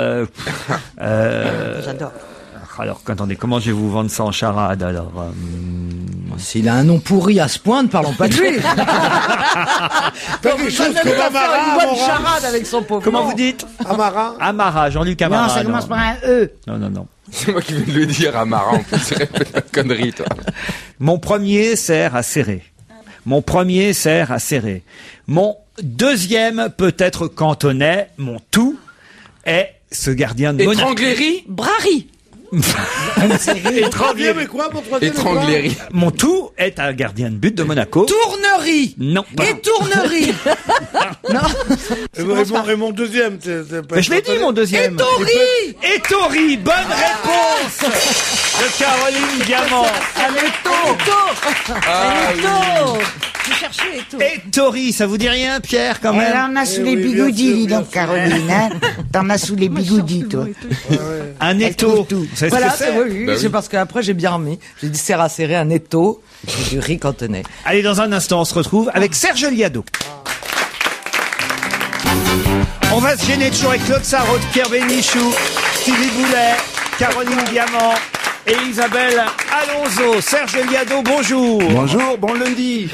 J'adore. Alors, attendez, comment je vais vous vendre ça en charade alors S'il a un nom pourri à ce point, ne parlons pas de lui. Fais quelque chose Faire comme une Amara, bonne Amara. charade avec son pauvre Comment nom. vous dites Amara. Amara, Jean-Luc Amara. Non, ça commence par un E. Non. C'est moi qui viens de le dire à Marin, en plus, c'est répété la connerie, toi. Mon premier sert à serrer. Mon premier sert à serrer. Mon deuxième peut être cantonais. Mon tout est ce gardien de Monaco. Étranglerie. Brary. Troisième, mais quoi, mon troisième? Étranglerie. Mon tout est un gardien de but de Monaco. Tournerie. Non. Et tournerie. Et mon deuxième, Mais je l'ai dit, mon deuxième. Tori. Ettori, bonne réponse de Caroline Diamant. Je cherchais Eto. Ettori, ça vous dit rien, Pierre, quand Elle même en a sous Eh les oui, bigoudis, bien sûr, dis donc, bien sûr. Caroline, hein. T'en as sous les bigoudis, toi. Un Elle étau. trouve tout. Vous savez Voilà, ce que c'est oui, Bah oui. c'est parce qu'après j'ai bien remis. J'ai dit serre à serrer un étau et du riz cantonais. Allez, dans un instant, on se retrouve avec Serge Liado. On va se gêner toujours avec Claude Sarraute, Pierre Bénichou, Stevie Boulet, Caroline Diamant et Isabelle Alonso. Serge Liado, bonjour. Bonjour, bon lundi.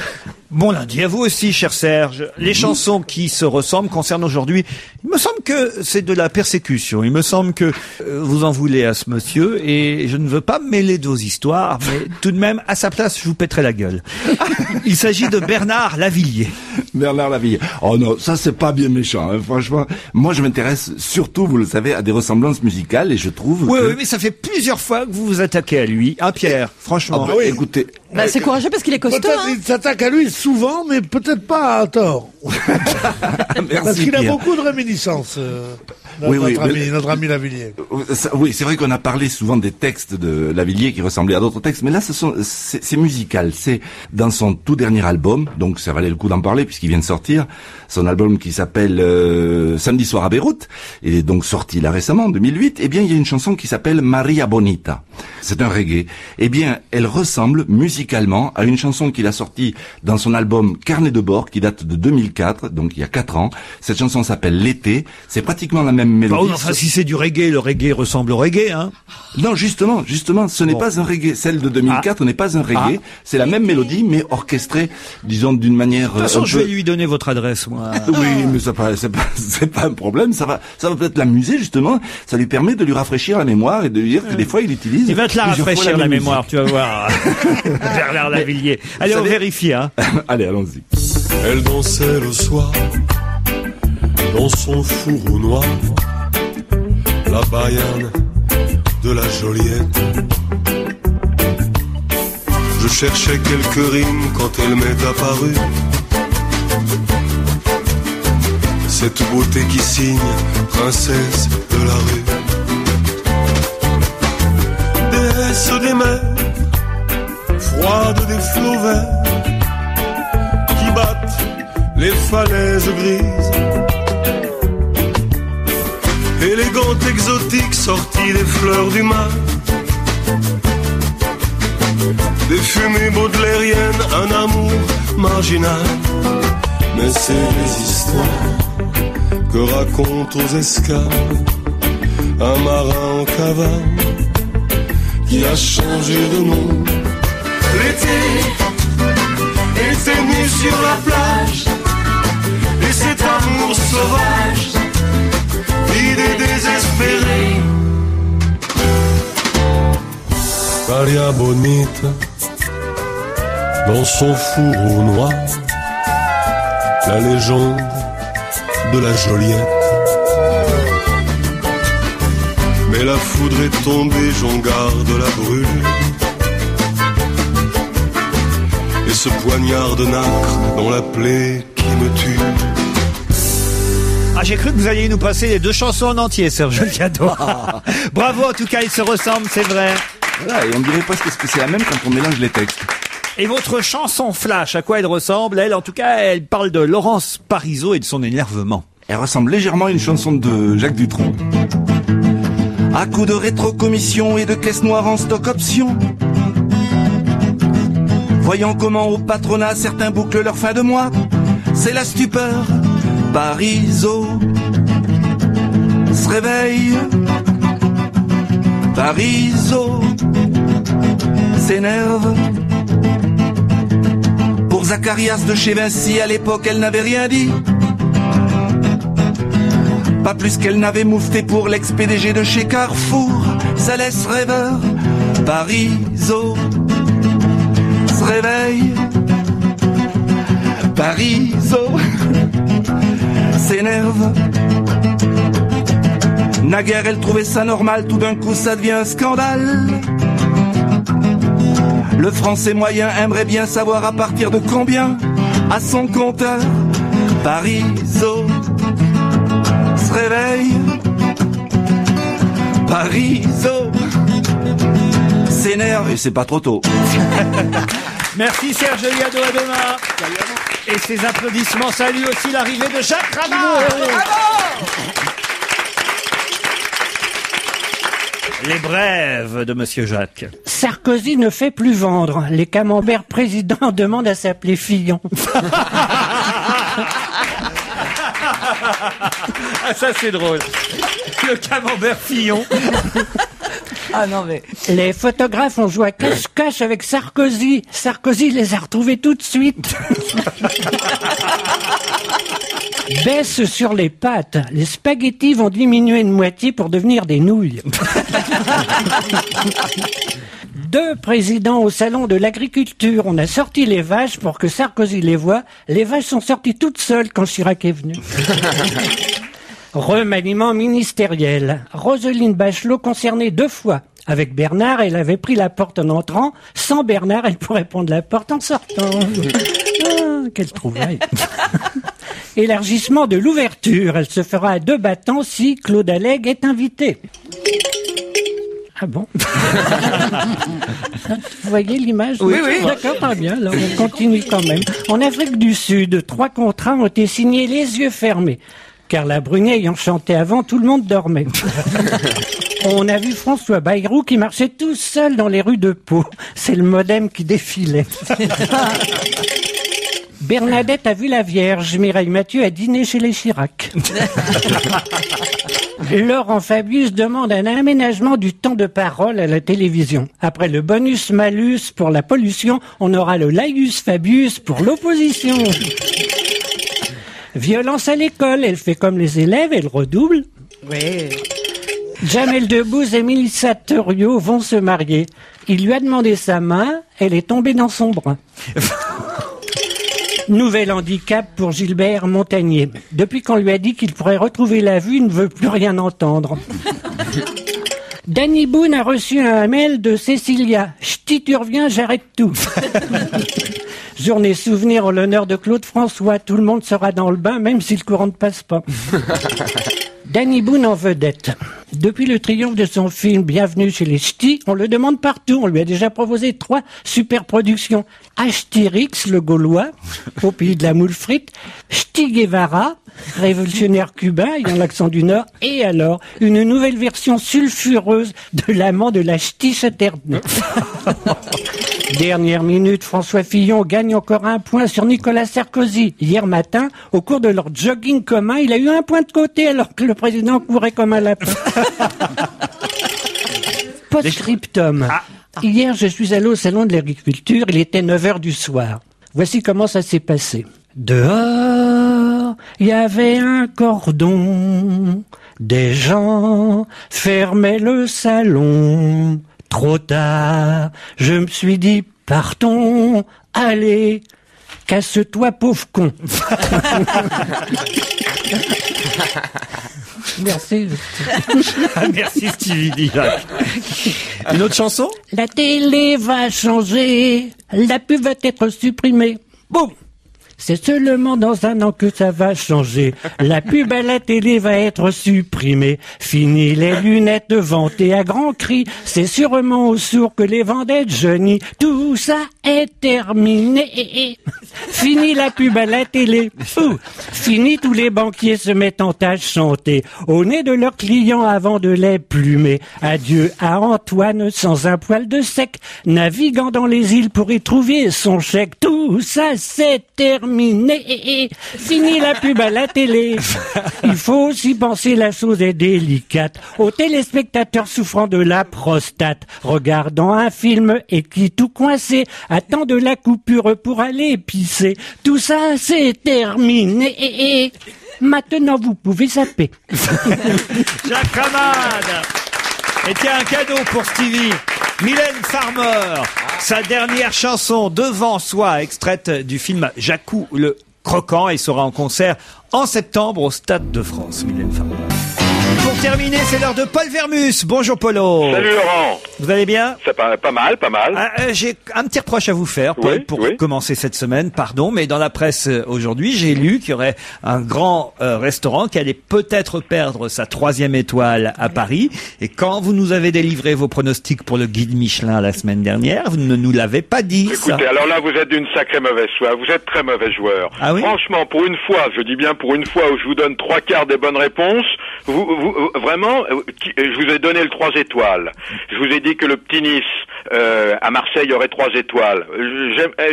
Bon lundi à vous aussi, cher Serge. Les chansons qui se ressemblent concernent aujourd'hui. Il me semble que c'est de la persécution. Il me semble que vous en voulez à ce monsieur et je ne veux pas mêler de vos histoires, mais tout de même, à sa place, je vous pèterai la gueule. Il s'agit de Bernard Lavilliers. Bernard Lavilliers. Oh non, ça c'est pas bien méchant, hein, franchement. Moi je m'intéresse surtout, vous le savez, à des ressemblances musicales et je trouve Oui, que... oui, mais ça fait plusieurs fois que vous vous attaquez à lui. Hein, Pierre, franchement. Ah bah, écoutez, Bah, c'est courageux parce qu'il est costaud. Peut-être Hein. il s'attaque à lui souvent, mais peut-être pas à tort. Parce merci qu'il a Pierre. beaucoup de réminiscences, Oui, oui, notre ami Lavilliers. Oui, c'est vrai qu'on a parlé souvent des textes de Lavilliers qui ressemblaient à d'autres textes, mais là, c'est musical. C'est dans son tout dernier album, donc ça valait le coup d'en parler puisqu'il vient de sortir, son album qui s'appelle Samedi soir à Beyrouth, et donc sorti là récemment, en 2008. Eh bien, il y a une chanson qui s'appelle Maria Bonita. C'est un reggae. Eh bien, elle ressemble musicalement à une chanson qu'il a sortie dans son album Carnet de bord, qui date de 2004, donc il y a 4 ans. Cette chanson s'appelle L'été. C'est pratiquement la même mélodie. Bah oui, enfin, si c'est du reggae, le reggae ressemble au reggae, hein. Non, justement, ce n'est pas un reggae. Celle de 2004 n'est pas un reggae. C'est la même mélodie, mais orchestrée, disons, d'une manière. De toute façon, je vais lui donner votre adresse, moi. Oui, mais c'est pas un problème. Ça va peut-être l'amuser, justement. Ça lui permet de lui rafraîchir la mémoire et de lui dire que des fois, il utilise. Il va te la plusieurs fois rafraîchir, la même mémoire, musique. tu vas voir. Bernard Lavilliers. Allez, on vérifie, hein. Allez, allons-y. Elle dansait le soir dans son fourreau noir, la Baiane de la Joliette. Je cherchais quelques rimes quand elle m'est apparue. cette beauté qui signe princesse de la rue. Déesse des mers, froide des flots verts, qui battent les falaises grises. Élégante, exotique, sortie des fleurs du mar. Des fumées baudelairiennes, un amour marginal. Mais c'est les histoires que raconte aux escales un marin en cavale qui a changé de nom. L'été était nu sur la plage, et cet amour sauvage, vide et désespéré. Maria Bonita, dans son fourreau noir, la légende de la Joliette. Mais la foudre est tombée, j'en garde la brûlure, et ce poignard de nacre dans la plaie qui me tue. Ah, j'ai cru que vous alliez nous passer les deux chansons en entier, Serge Gaillaud. Bravo, en tout cas, ils se ressemblent, c'est vrai. Voilà, et on dirait presque que c'est la même quand on mélange les textes. Et votre chanson flash, à quoi elle ressemble? Elle, en tout cas, elle parle de Laurence Parisot et de son énervement. Elle ressemble légèrement à une chanson de Jacques Dutronc. À coups de rétrocommission et de caisse noire en stock option, voyant comment au patronat certains bouclent leur fin de mois, c'est la stupeur. Parisot se réveille, Parisot s'énerve. Pour Zacharias de chez Vinci, à l'époque, elle n'avait rien dit. Pas plus qu'elle n'avait moufté pour l'ex-PDG de chez Carrefour. Ça laisse rêveur. Parisot se réveille, Parisot s'énerve. Naguère, elle trouvait ça normal, tout d'un coup ça devient un scandale. Le français moyen aimerait bien savoir à partir de combien à son compteur. Parisot se réveille, Parisot s'énerve, et c'est pas trop tôt. Merci Serge Gaillaud, à demain. Et ces applaudissements saluent aussi l'arrivée de Jacques Ramard. Les brèves de Monsieur Jacques. Sarkozy ne fait plus vendre. Les camemberts présidents demandent à s'appeler Fillon. Ah, ça c'est drôle. Le camembert Fillon. Ah non mais... Les photographes ont joué à cache-cache avec Sarkozy. Sarkozy les a retrouvés tout de suite. Baisse sur les pâtes. Les spaghettis vont diminuer de moitié pour devenir des nouilles. 2 présidents au salon de l'agriculture. On a sorti les vaches pour que Sarkozy les voie. Les vaches sont sorties toutes seules quand Chirac est venu. Remaniement ministériel. Roselyne Bachelot concernée 2 fois. Avec Bernard, elle avait pris la porte en entrant. Sans Bernard, elle pourrait prendre la porte en sortant. Ah, quelle trouvaille. Élargissement de l'ouverture. Elle se fera à 2 battants si Claude Allègre est invité. Ah bon? Vous voyez l'image? Oui, oui. D'accord, pas bien. Alors on continue quand même. En Afrique du Sud, 3 contrats ont été signés les yeux fermés. Carla Brunet ayant chanté avant, tout le monde dormait. On a vu François Bayrou qui marchait tout seul dans les rues de Pau. C'est le modem qui défilait. Bernadette a vu la Vierge. Mireille Mathieu a dîné chez les Chirac. Laurent Fabius demande un aménagement du temps de parole à la télévision. Après le bonus-malus pour la pollution, on aura le laïus Fabius pour l'opposition. Violence à l'école, elle fait comme les élèves, elle redouble. Oui. Jamel Debbouze et Mélissa Theriot vont se marier. Il lui a demandé sa main, elle est tombée dans son bras. Nouvel handicap pour Gilbert Montagnier. Depuis qu'on lui a dit qu'il pourrait retrouver la vue, il ne veut plus rien entendre. Danny Boone a reçu un mail de Cécilia. Chut, ch'ti, tu reviens, j'arrête tout. Journée souvenir en l'honneur de Claude François. Tout le monde sera dans le bain, même si le courant ne passe pas. Danny Boone en vedette. Depuis le triomphe de son film Bienvenue chez les Ch'tis, on le demande partout. On lui a déjà proposé 3 super productions. Astérix, le Gaulois, au pays de la moule frite. Ch'ti Guevara, révolutionnaire cubain, ayant l'accent du Nord. Et alors, une nouvelle version sulfureuse de l'amant de la Ch'ti Chaterneux. Dernière minute, François Fillon gagne encore 1 point sur Nicolas Sarkozy. Hier matin, au cours de leur jogging commun, il a eu 1 point de côté alors que le président courait comme un lapin. Post-scriptum. Hier, je suis allé au salon de l'agriculture, il était 9h du soir. Voici comment ça s'est passé. Dehors, il y avait un cordon. Des gens fermaient le salon. Trop tard, je me suis dit, partons, allez, casse-toi pauvre con. Merci. Merci Stevie Dillac. Une autre chanson? La télé va changer, la pub va être supprimée. Boum! C'est seulement dans 1 an que ça va changer. La pub à la télé va être supprimée. Fini les lunettes vantées à grands cris. C'est sûrement aux sourds que les vendettes jeunis. Tout ça est terminé. Fini la pub à la télé. Fini tous les banquiers se mettant à chanter au nez de leurs clients avant de les plumer. Adieu à Antoine sans un poil de sec, naviguant dans les îles pour y trouver son chèque. Tout ça c'est terminé. Fini la pub à la télé. Il faut aussi penser, la chose est délicate, aux téléspectateurs souffrant de la prostate, regardant un film et qui, tout coincé, attend de la coupure pour aller pisser. Tout ça c'est terminé. Maintenant vous pouvez zapper. Jacques Ramade. Et tiens, un cadeau pour Stevie. Mylène Farmer, sa dernière chanson, Devant soi, extraite du film Jacou le Croquant, et sera en concert en septembre au Stade de France. Mylène Farmer. Pour terminer, c'est l'heure de Paul Vermus. Bonjour Polo. Salut Laurent. Vous allez bien? C'est pas mal. J'ai un petit reproche à vous faire, Paul, pour commencer cette semaine. Pardon, mais dans la presse aujourd'hui, j'ai lu qu'il y aurait un grand restaurant qui allait peut-être perdre sa 3e étoile à Paris. Et quand vous nous avez délivré vos pronostics pour le guide Michelin la semaine dernière, vous ne nous l'avez pas dit. Écoutez, alors là, vous êtes d'une sacrée mauvaise foi. Vous êtes très mauvais joueur. Ah oui? Franchement, pour une fois, je dis bien pour une fois où je vous donne 3/4 des bonnes réponses, vraiment, je vous ai donné le 3 étoiles. Je vous ai dit que le petit Nice à Marseille aurait 3 étoiles.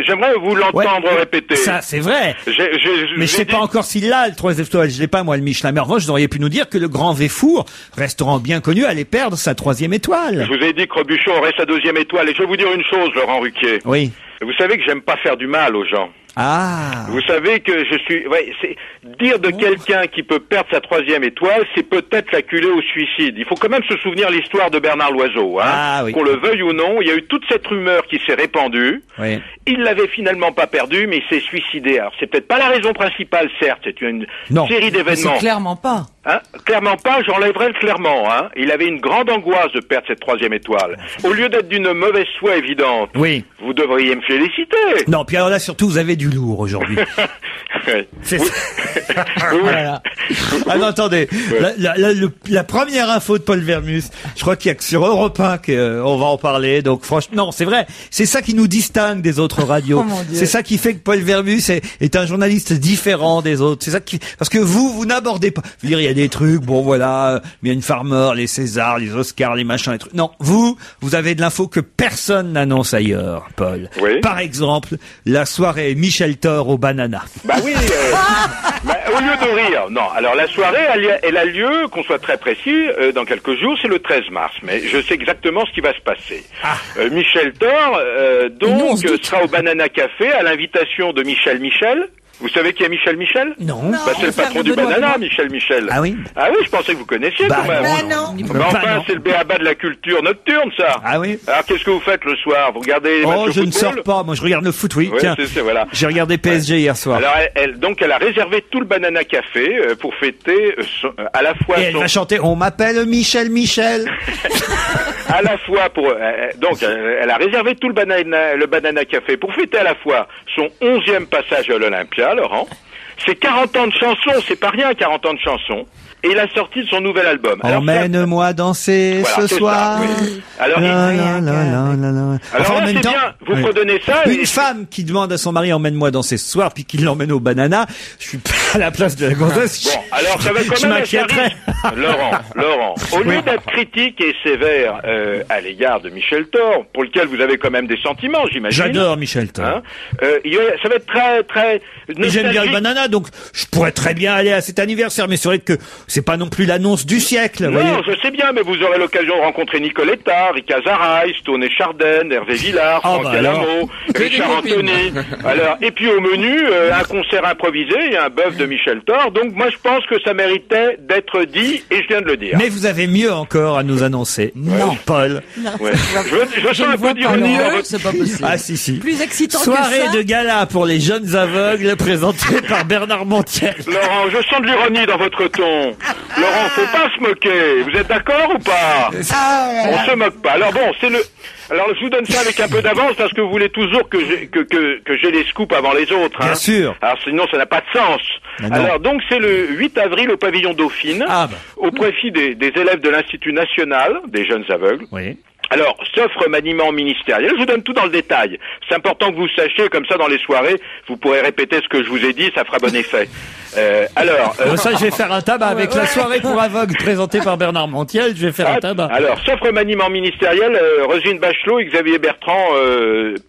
J'aimerais vous l'entendre répéter. Ça, c'est vrai. Mais je sais pas encore s'il a le 3 étoiles. Je l'ai pas, moi, le Michelin. Mais en revanche, vous auriez pu nous dire que le Grand Véfour, restaurant bien connu, allait perdre sa 3e étoile. Je vous ai dit que Robuchon aurait sa 2e étoile. Et je vais vous dire une chose, Laurent Ruquier. Oui. Vous savez que j'aime pas faire du mal aux gens. Ah. Vous savez que je suis... c'est dire de quelqu'un qui peut perdre sa 3e étoile, c'est peut-être l'acculer au suicide. Il faut quand même se souvenir l'histoire de Bernard Loiseau. Qu'on le veuille ou non, il y a eu toute cette rumeur qui s'est répandue. Oui. Il l'avait finalement pas perdu, mais il s'est suicidé. Alors c'est peut-être pas la raison principale, certes, c'est une série d'événements. C'est clairement pas. Clairement pas, j'enlèverai le clairement. Il avait une grande angoisse de perdre cette 3e étoile. Au lieu d'être d'une mauvaise foi évidente, vous devriez me féliciter. Non, puis alors là, surtout, vous avez du lourd aujourd'hui. C'est ça. Voilà. Ah non, attendez. La première info de Paul Vermus, je crois qu'il y a que sur Europe 1 qu'on va en parler. Donc franchement, non, c'est vrai. C'est ça qui nous distingue des autres radios. C'est ça qui fait que Paul Vermus est un journaliste différent des autres. C'est ça qui, parce que vous n'abordez pas. Je veux dire, il y a des trucs, bon voilà, Mylène Farmer, les Césars, les Oscars, les machins, les trucs. Non, vous avez de l'info que personne n'annonce ailleurs, Paul. Oui. Par exemple, la soirée Michel Thor au Banana. Bah oui, au lieu de rire, non. Alors la soirée, elle a lieu, qu'on soit très précis, dans quelques jours, c'est le 13 mars. Mais je sais exactement ce qui va se passer. Michel Thor, donc, sera au Banana Café à l'invitation de Michel. Vous savez qui est Michel Michel? Non. C'est le patron du Banana, Michel Michel. Ah oui? Ah oui, je pensais que vous connaissiez quand même. non. Mais enfin, c'est le b.a.-ba de la culture nocturne, ça. Ah oui? Alors, qu'est-ce que vous faites le soir? Vous regardez les matchs de Je football? ne sors pas. Moi, je regarde le foot, oui. Ouais, Tiens, voilà. j'ai regardé PSG hier soir. Alors, elle a réservé tout le Banana Café pour fêter à la fois Et elle va chanter « On m'appelle Michel Michel ». à la fois pour elle a réservé tout le Banana Café pour fêter à la fois son 11e passage à l'Olympia, Laurent. C'est 40 ans de chansons, c'est pas rien 40 ans de chansons. Et la sortie de son nouvel album. Emmène-moi danser voilà, ce soir. Ça, oui. Alors, Alors enfin, en là, même c'est temps, bien, vous redonnez ça. Une femme qui demande à son mari emmène-moi danser ce soir, puis qu'il l'emmène au Banana, je suis pas à la place de la gonzesse. Bon, alors ça va quand je même m'inquiéterais. Laurent, au lieu d'être critique et sévère à l'égard de Michel Thor, pour lequel vous avez quand même des sentiments, j'imagine. J'adore Michel Thor. Hein, ça va être très et j'aime bien le Banana, donc je pourrais très bien aller à cet anniversaire, mais c'est vrai que c'est pas non plus l'annonce du siècle. Non, voyez. je sais bien, mais vous aurez l'occasion de rencontrer Nicoletta, Rika Zaraï, Tony Chardin, Hervé Villard, Franck Alamo, Richard Anthony. Alors, et puis au menu, un concert improvisé et un bœuf de Michel Thor. Donc moi je pense que ça méritait d'être dit et je viens de le dire. Mais vous avez mieux encore à nous annoncer. Non, Paul. Non, ouais. Je sens un peu d'ironie dans votre... C'est pas possible. Ah si. Plus excitant Soirée que ça. de gala pour les jeunes aveugles présentée par Bernard Montiel. Laurent, je sens de l'ironie dans votre ton. Laurent, faut pas se moquer. Vous êtes d'accord ou pas? On se moque pas. Alors bon, alors je vous donne ça avec un peu d'avance parce que vous voulez toujours que j'ai les scoops avant les autres. Hein. Bien sûr. Alors sinon ça n'a pas de sens. Alors donc c'est le 8 avril au pavillon Dauphine, au profit des élèves de l'Institut national des jeunes aveugles. Oui. Alors, sauf remaniement ministériel, je vous donne tout dans le détail. C'est important que vous sachiez, comme ça dans les soirées, vous pourrez répéter ce que je vous ai dit, ça fera bon effet. Ça, je vais faire un tabac avec la soirée pour aveugles présentée par Bernard Montiel, je vais faire un tabac. Alors, sauf remaniement ministériel, Roselyne Bachelot et Xavier Bertrand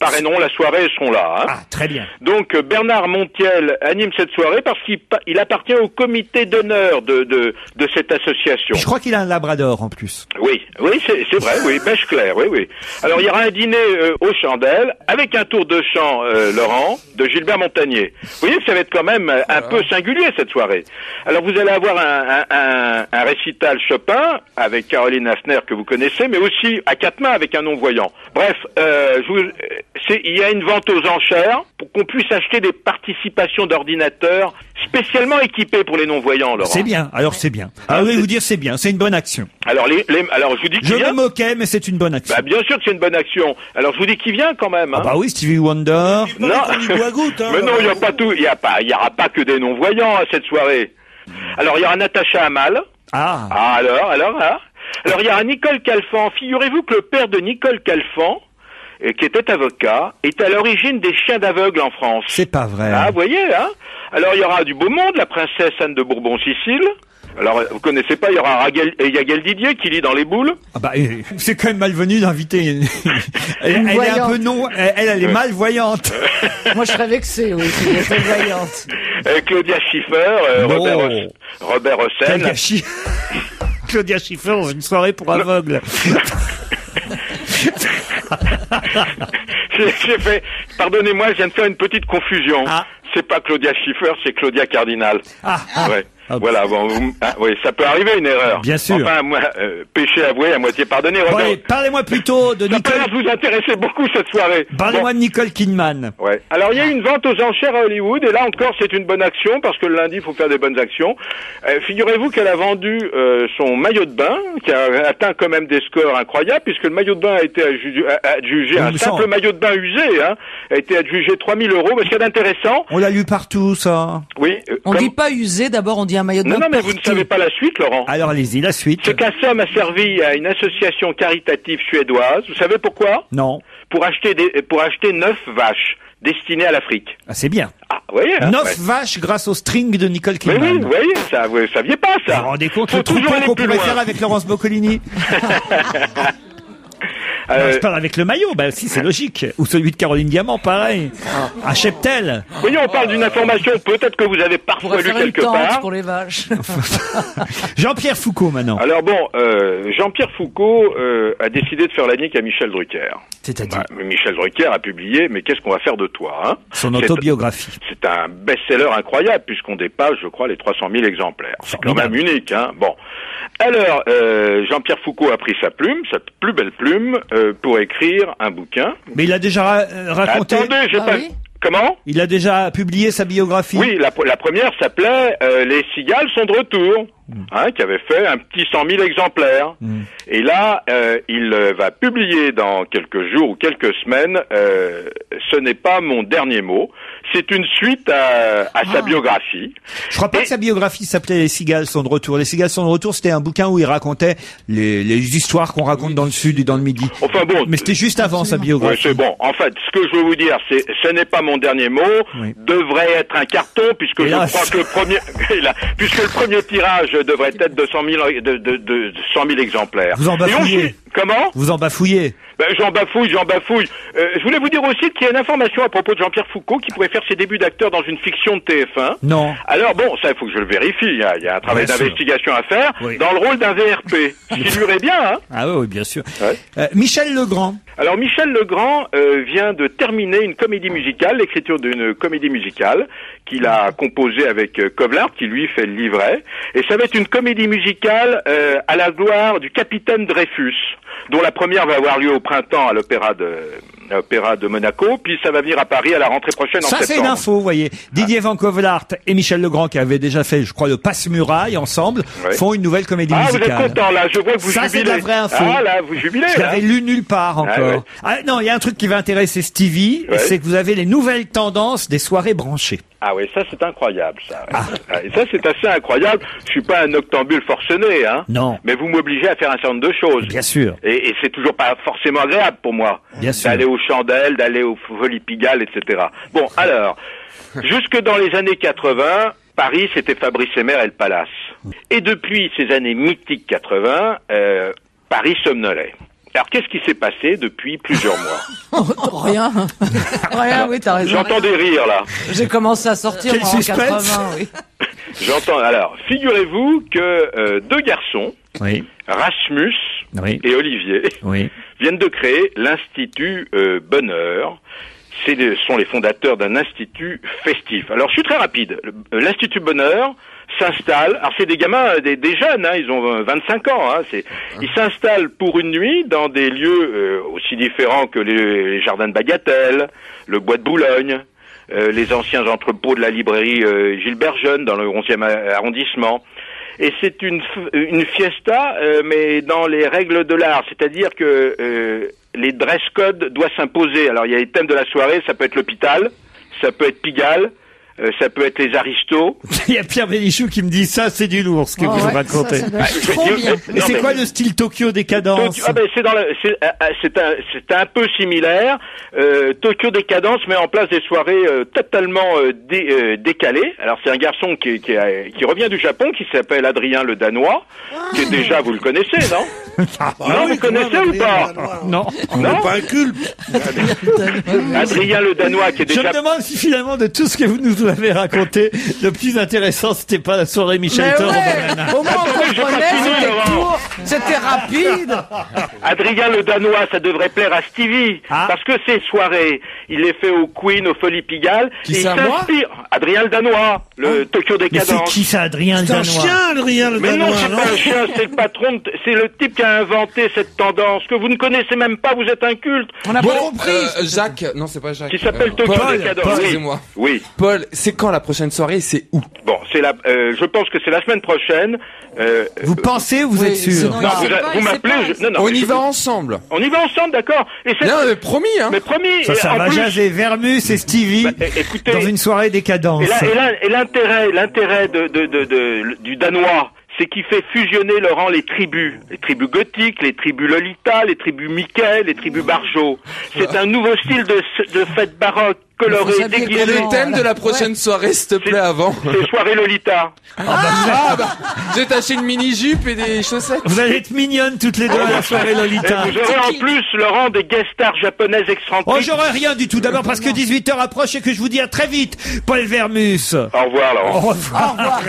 parraineront la soirée et seront là. Hein. Ah, très bien. Donc, Bernard Montiel anime cette soirée parce qu'il appartient au comité d'honneur de cette association. Je crois qu'il a un labrador en plus. Oui, c'est vrai, oui, bêche claire, oui. Alors, il y aura un dîner aux chandelles avec un tour de chant, Laurent, de Gilbert Montagnier. Vous voyez que ça va être quand même un peu singulier cette soirée. Alors, vous allez avoir un récital Chopin avec Caroline Hassner que vous connaissez, mais aussi à quatre mains avec un non-voyant. Bref, il y a une vente aux enchères pour qu'on puisse acheter des participations d'ordinateurs spécialement équipés pour les non-voyants, Laurent. C'est bien, alors c'est bien. Ah oui, vous dire c'est bien, c'est une bonne action. Alors, alors je vous dis qui vient. Je me moquais, mais c'est une bonne action. Bah, bien sûr que c'est une bonne action. Alors, je vous dis qui vient quand même. Hein. Ah bah oui, Stevie Wonder. Non, mais non, il y a pas tout. Il y aura pas que des non-voyants à cette soirée. Alors, il y aura Natacha Hamal. Alors, il y aura Nicole Calfan. Figurez-vous que le père de Nicole Calfan, qui était avocat, est à l'origine des chiens d'aveugles en France. C'est pas vrai. Ah, vous voyez, hein. Alors, il y aura du beau monde, la princesse Anne de Bourbon-Sicile. Alors, vous connaissez pas, il y aura Yael Didier qui lit dans les boules. Ah bah, c'est quand même malvenu d'inviter. Elle est un peu elle est malvoyante. Moi, je serais vexé, oui, si elle était voyante. Claudia Schiffer, Robert Hossein. Claudia Schiffer, une soirée pour aveugles. Pardonnez-moi, je viens de faire une petite confusion. C'est pas Claudia Schiffer, c'est Claudia Cardinal. Ouais. Voilà, oui, ça peut arriver une erreur. Bien sûr. Enfin, péché avoué, à moitié pardonné. Ouais, parlez-moi plutôt de Nicole. Ça peut vous intéresser beaucoup cette soirée. Parlez-moi de Nicole Kidman. Ouais. Alors, il y a une vente aux enchères à Hollywood, et là encore, c'est une bonne action, parce que le lundi, il faut faire des bonnes actions. Figurez-vous qu'elle a vendu son maillot de bain, qui a atteint quand même des scores incroyables, puisque le maillot de bain a été adjugé, un simple maillot de bain usé, hein, a été adjugé 3 000 €. Mais ce qu'il y a d'intéressant... On l'a lu partout, ça. Oui. On dit pas usé, d'abord on dit un maillot de bain. Non, mais vous ne savez pas la suite, Laurent. Alors allez-y, la suite. C'est que la somme a servi à une association caritative suédoise. Vous savez pourquoi? Non. Pour acheter 9 vaches destinées à l'Afrique. Ah, c'est bien. Ah, vous voyez, hein, 9 vaches grâce au string de Nicole Kidman. Mais oui, vous voyez, ça, vous saviez pas ça. Vous vous rendez compte le troupeau qu'on pourrait faire avec Laurence Boccolini? Je parle avec le maillot, bah si, c'est logique. Ou celui de Caroline Diamant, pareil. À Cheptel. Oui, on parle d'une information, peut-être que vous avez parfois lu quelque part. Pour les vaches. Jean-Pierre Foucault, maintenant. Alors bon, Jean-Pierre Foucault a décidé de faire la nique à Michel Drucker. C'est-à-dire Michel Drucker a publié « Mais qu'est-ce qu'on va faire de toi ?» Son autobiographie. C'est un best-seller incroyable, puisqu'on dépasse, je crois, les 300 000 exemplaires. C'est quand même unique, hein. Bon. Alors, Jean-Pierre Foucault a pris sa plume, cette plus belle plume, pour écrire un bouquin. Mais il a déjà raconté... Attendez, j'ai pas... Oui. Comment? Il a déjà publié sa biographie. Oui, la première s'appelait Les cigales sont de retour, qui avait fait un petit 100 000 exemplaires. Et là, il va publier dans quelques jours ou quelques semaines Ce n'est pas mon dernier mot. C'est une suite à sa biographie. Je crois pas que sa biographie s'appelait Les cigales sont de retour. Les cigales sont de retour, c'était un bouquin où il racontait les histoires qu'on raconte dans le Sud et dans le Midi. Enfin bon. Mais c'était juste avant sa biographie. Oui, c'est bon. En fait, ce que je veux vous dire, c'est ce n'est pas mon dernier mot, devrait être un carton, puisque je crois que le premier tirage devrait être de 100 000 exemplaires. Vous en bafouillez. Comment? Vous en bafouillez. J'en bafouille. Je voulais vous dire aussi qu'il y a une information à propos de Jean-Pierre Foucault qui pourrait faire ses débuts d'acteur dans une fiction de TF1. Non. Alors bon, ça il faut que je le vérifie. Il y a un travail d'investigation à faire dans le rôle d'un VRP. Ce qui lui irait bien, hein. Ah oui, bien sûr. Ouais. Michel Legrand. Alors Michel Legrand vient de terminer une comédie musicale, l'écriture d'une comédie musicale qu'il a composée avec Kovlar, qui lui fait le livret. Et ça va être une comédie musicale à la gloire du capitaine Dreyfus, dont la première va avoir lieu au printemps à l'Opéra de Monaco, puis ça va venir à Paris à la rentrée prochaine en septembre. Ça, c'est une info, vous voyez. Didier Van Kovlart et Michel Legrand, qui avaient déjà fait, je crois, le Passe-Muraille ensemble, font une nouvelle comédie musicale. Ah, vous êtes content, là. Je vois que vous jubilez. Ça, c'est de la vraie info. Ah, là, vous jubilez. Je l'avais lu nulle part encore. Non, il y a un truc qui va intéresser Stevie, c'est que vous avez les nouvelles tendances des soirées branchées. Ah oui, ça c'est incroyable, ça. Et ça c'est assez incroyable. Je suis pas un octambule forcené, hein. Non. Mais vous m'obligez à faire un certain nombre de choses. Bien sûr. Et c'est toujours pas forcément agréable pour moi. Bien sûr. D'aller aux chandelles, d'aller aux Folies Pigalle, etc. Bon, alors, jusque dans les années 80, Paris c'était Fabrice Hébert et le Palace. Et depuis ces années mythiques 80, Paris somnolait. Alors, qu'est-ce qui s'est passé depuis plusieurs mois? Rien. Rien, oui, t'as raison. J'entends des rires, là. J'ai commencé à sortir en 80, oui. J'entends. Alors, figurez-vous que deux garçons, Rasmus et Olivier, viennent de créer l'Institut Bonheur. Sont les fondateurs d'un institut festif. Alors, je suis très rapide. L'Institut Bonheur s'installe. Alors, c'est des gamins, des jeunes, hein, ils ont 25 ans. Hein, ils s'installent pour une nuit dans des lieux aussi différents que les jardins de Bagatelle, le bois de Boulogne, les anciens entrepôts de la librairie Gilbert Jeune dans le 11e arrondissement. Et c'est une fiesta, mais dans les règles de l'art, c'est-à-dire que les dress codes doivent s'imposer. Alors il y a les thèmes de la soirée, ça peut être l'hôpital, ça peut être Pigalle, ça peut être les aristos. Il y a Pierre Bénichou qui me dit ça, c'est du lourd ce que vous racontez. Et c'est quoi le style Tokyo Décadence? C'est un peu similaire. Tokyo Décadence met en place des soirées totalement décalées. Alors c'est un garçon qui revient du Japon, qui s'appelle Adrien le Danois, qui est déjà, vous le connaissez, non? Non, vous connaissez ou pas? Non. On n'est pas un culte. Adrien le Danois qui est déjà... Je me demande si finalement de tout ce que vous nous avez raconté, le plus intéressant c'était pas la soirée Michel Thor. Au moins on comprenait, c'était rapide. Adrien le Danois, ça devrait plaire à Stevie, parce que ces soirées, il les fait au Queen, au Folies Pigalle, et il s'inspire. Adrien le Danois, le Tokyo Décadence. Mais c'est qui ça, Adrien le Danois? C'est un chien, Adrien le Danois. Mais non, c'est pas un chien, c'est le patron, c'est le type qui a inventé cette tendance, que vous ne connaissez même pas, vous êtes un culte. On n'a pas compris. Jacques, non c'est pas Jacques. Qui s'appelle Tokyo Décadence. Excusez-moi. Oui. Paul, c'est quand la prochaine soirée, c'est où? Bon, je pense que c'est la semaine prochaine. Vous pensez ou vous êtes sûr? Non, vous m'appelez. On y va ensemble. On y va ensemble, d'accord. Non, mais promis, hein. Mais promis. Ça va jaser Vermus et Stevie dans une soirée Décadence. Et l'intérêt du Danois, c'est qu'il fait fusionner, Laurent, les tribus gothiques, les tribus Lolita, les tribus Mickey, les tribus Barjot. C'est un nouveau style de fête baroque, coloré, déguisé. Et le thème de la prochaine soirée, s'il te plaît, avant. C'est soirée Lolita. J'ai taché une mini-jupe et des chaussettes. Vous allez être mignonnes toutes les deux à la soirée Lolita. Et vous aurez en plus, Laurent, des guest stars japonaises excentriques. Oh, j'aurai rien du tout. D'abord parce que 18h approche et que je vous dis à très vite, Paul Vermus. Au revoir, Laurent. Au revoir.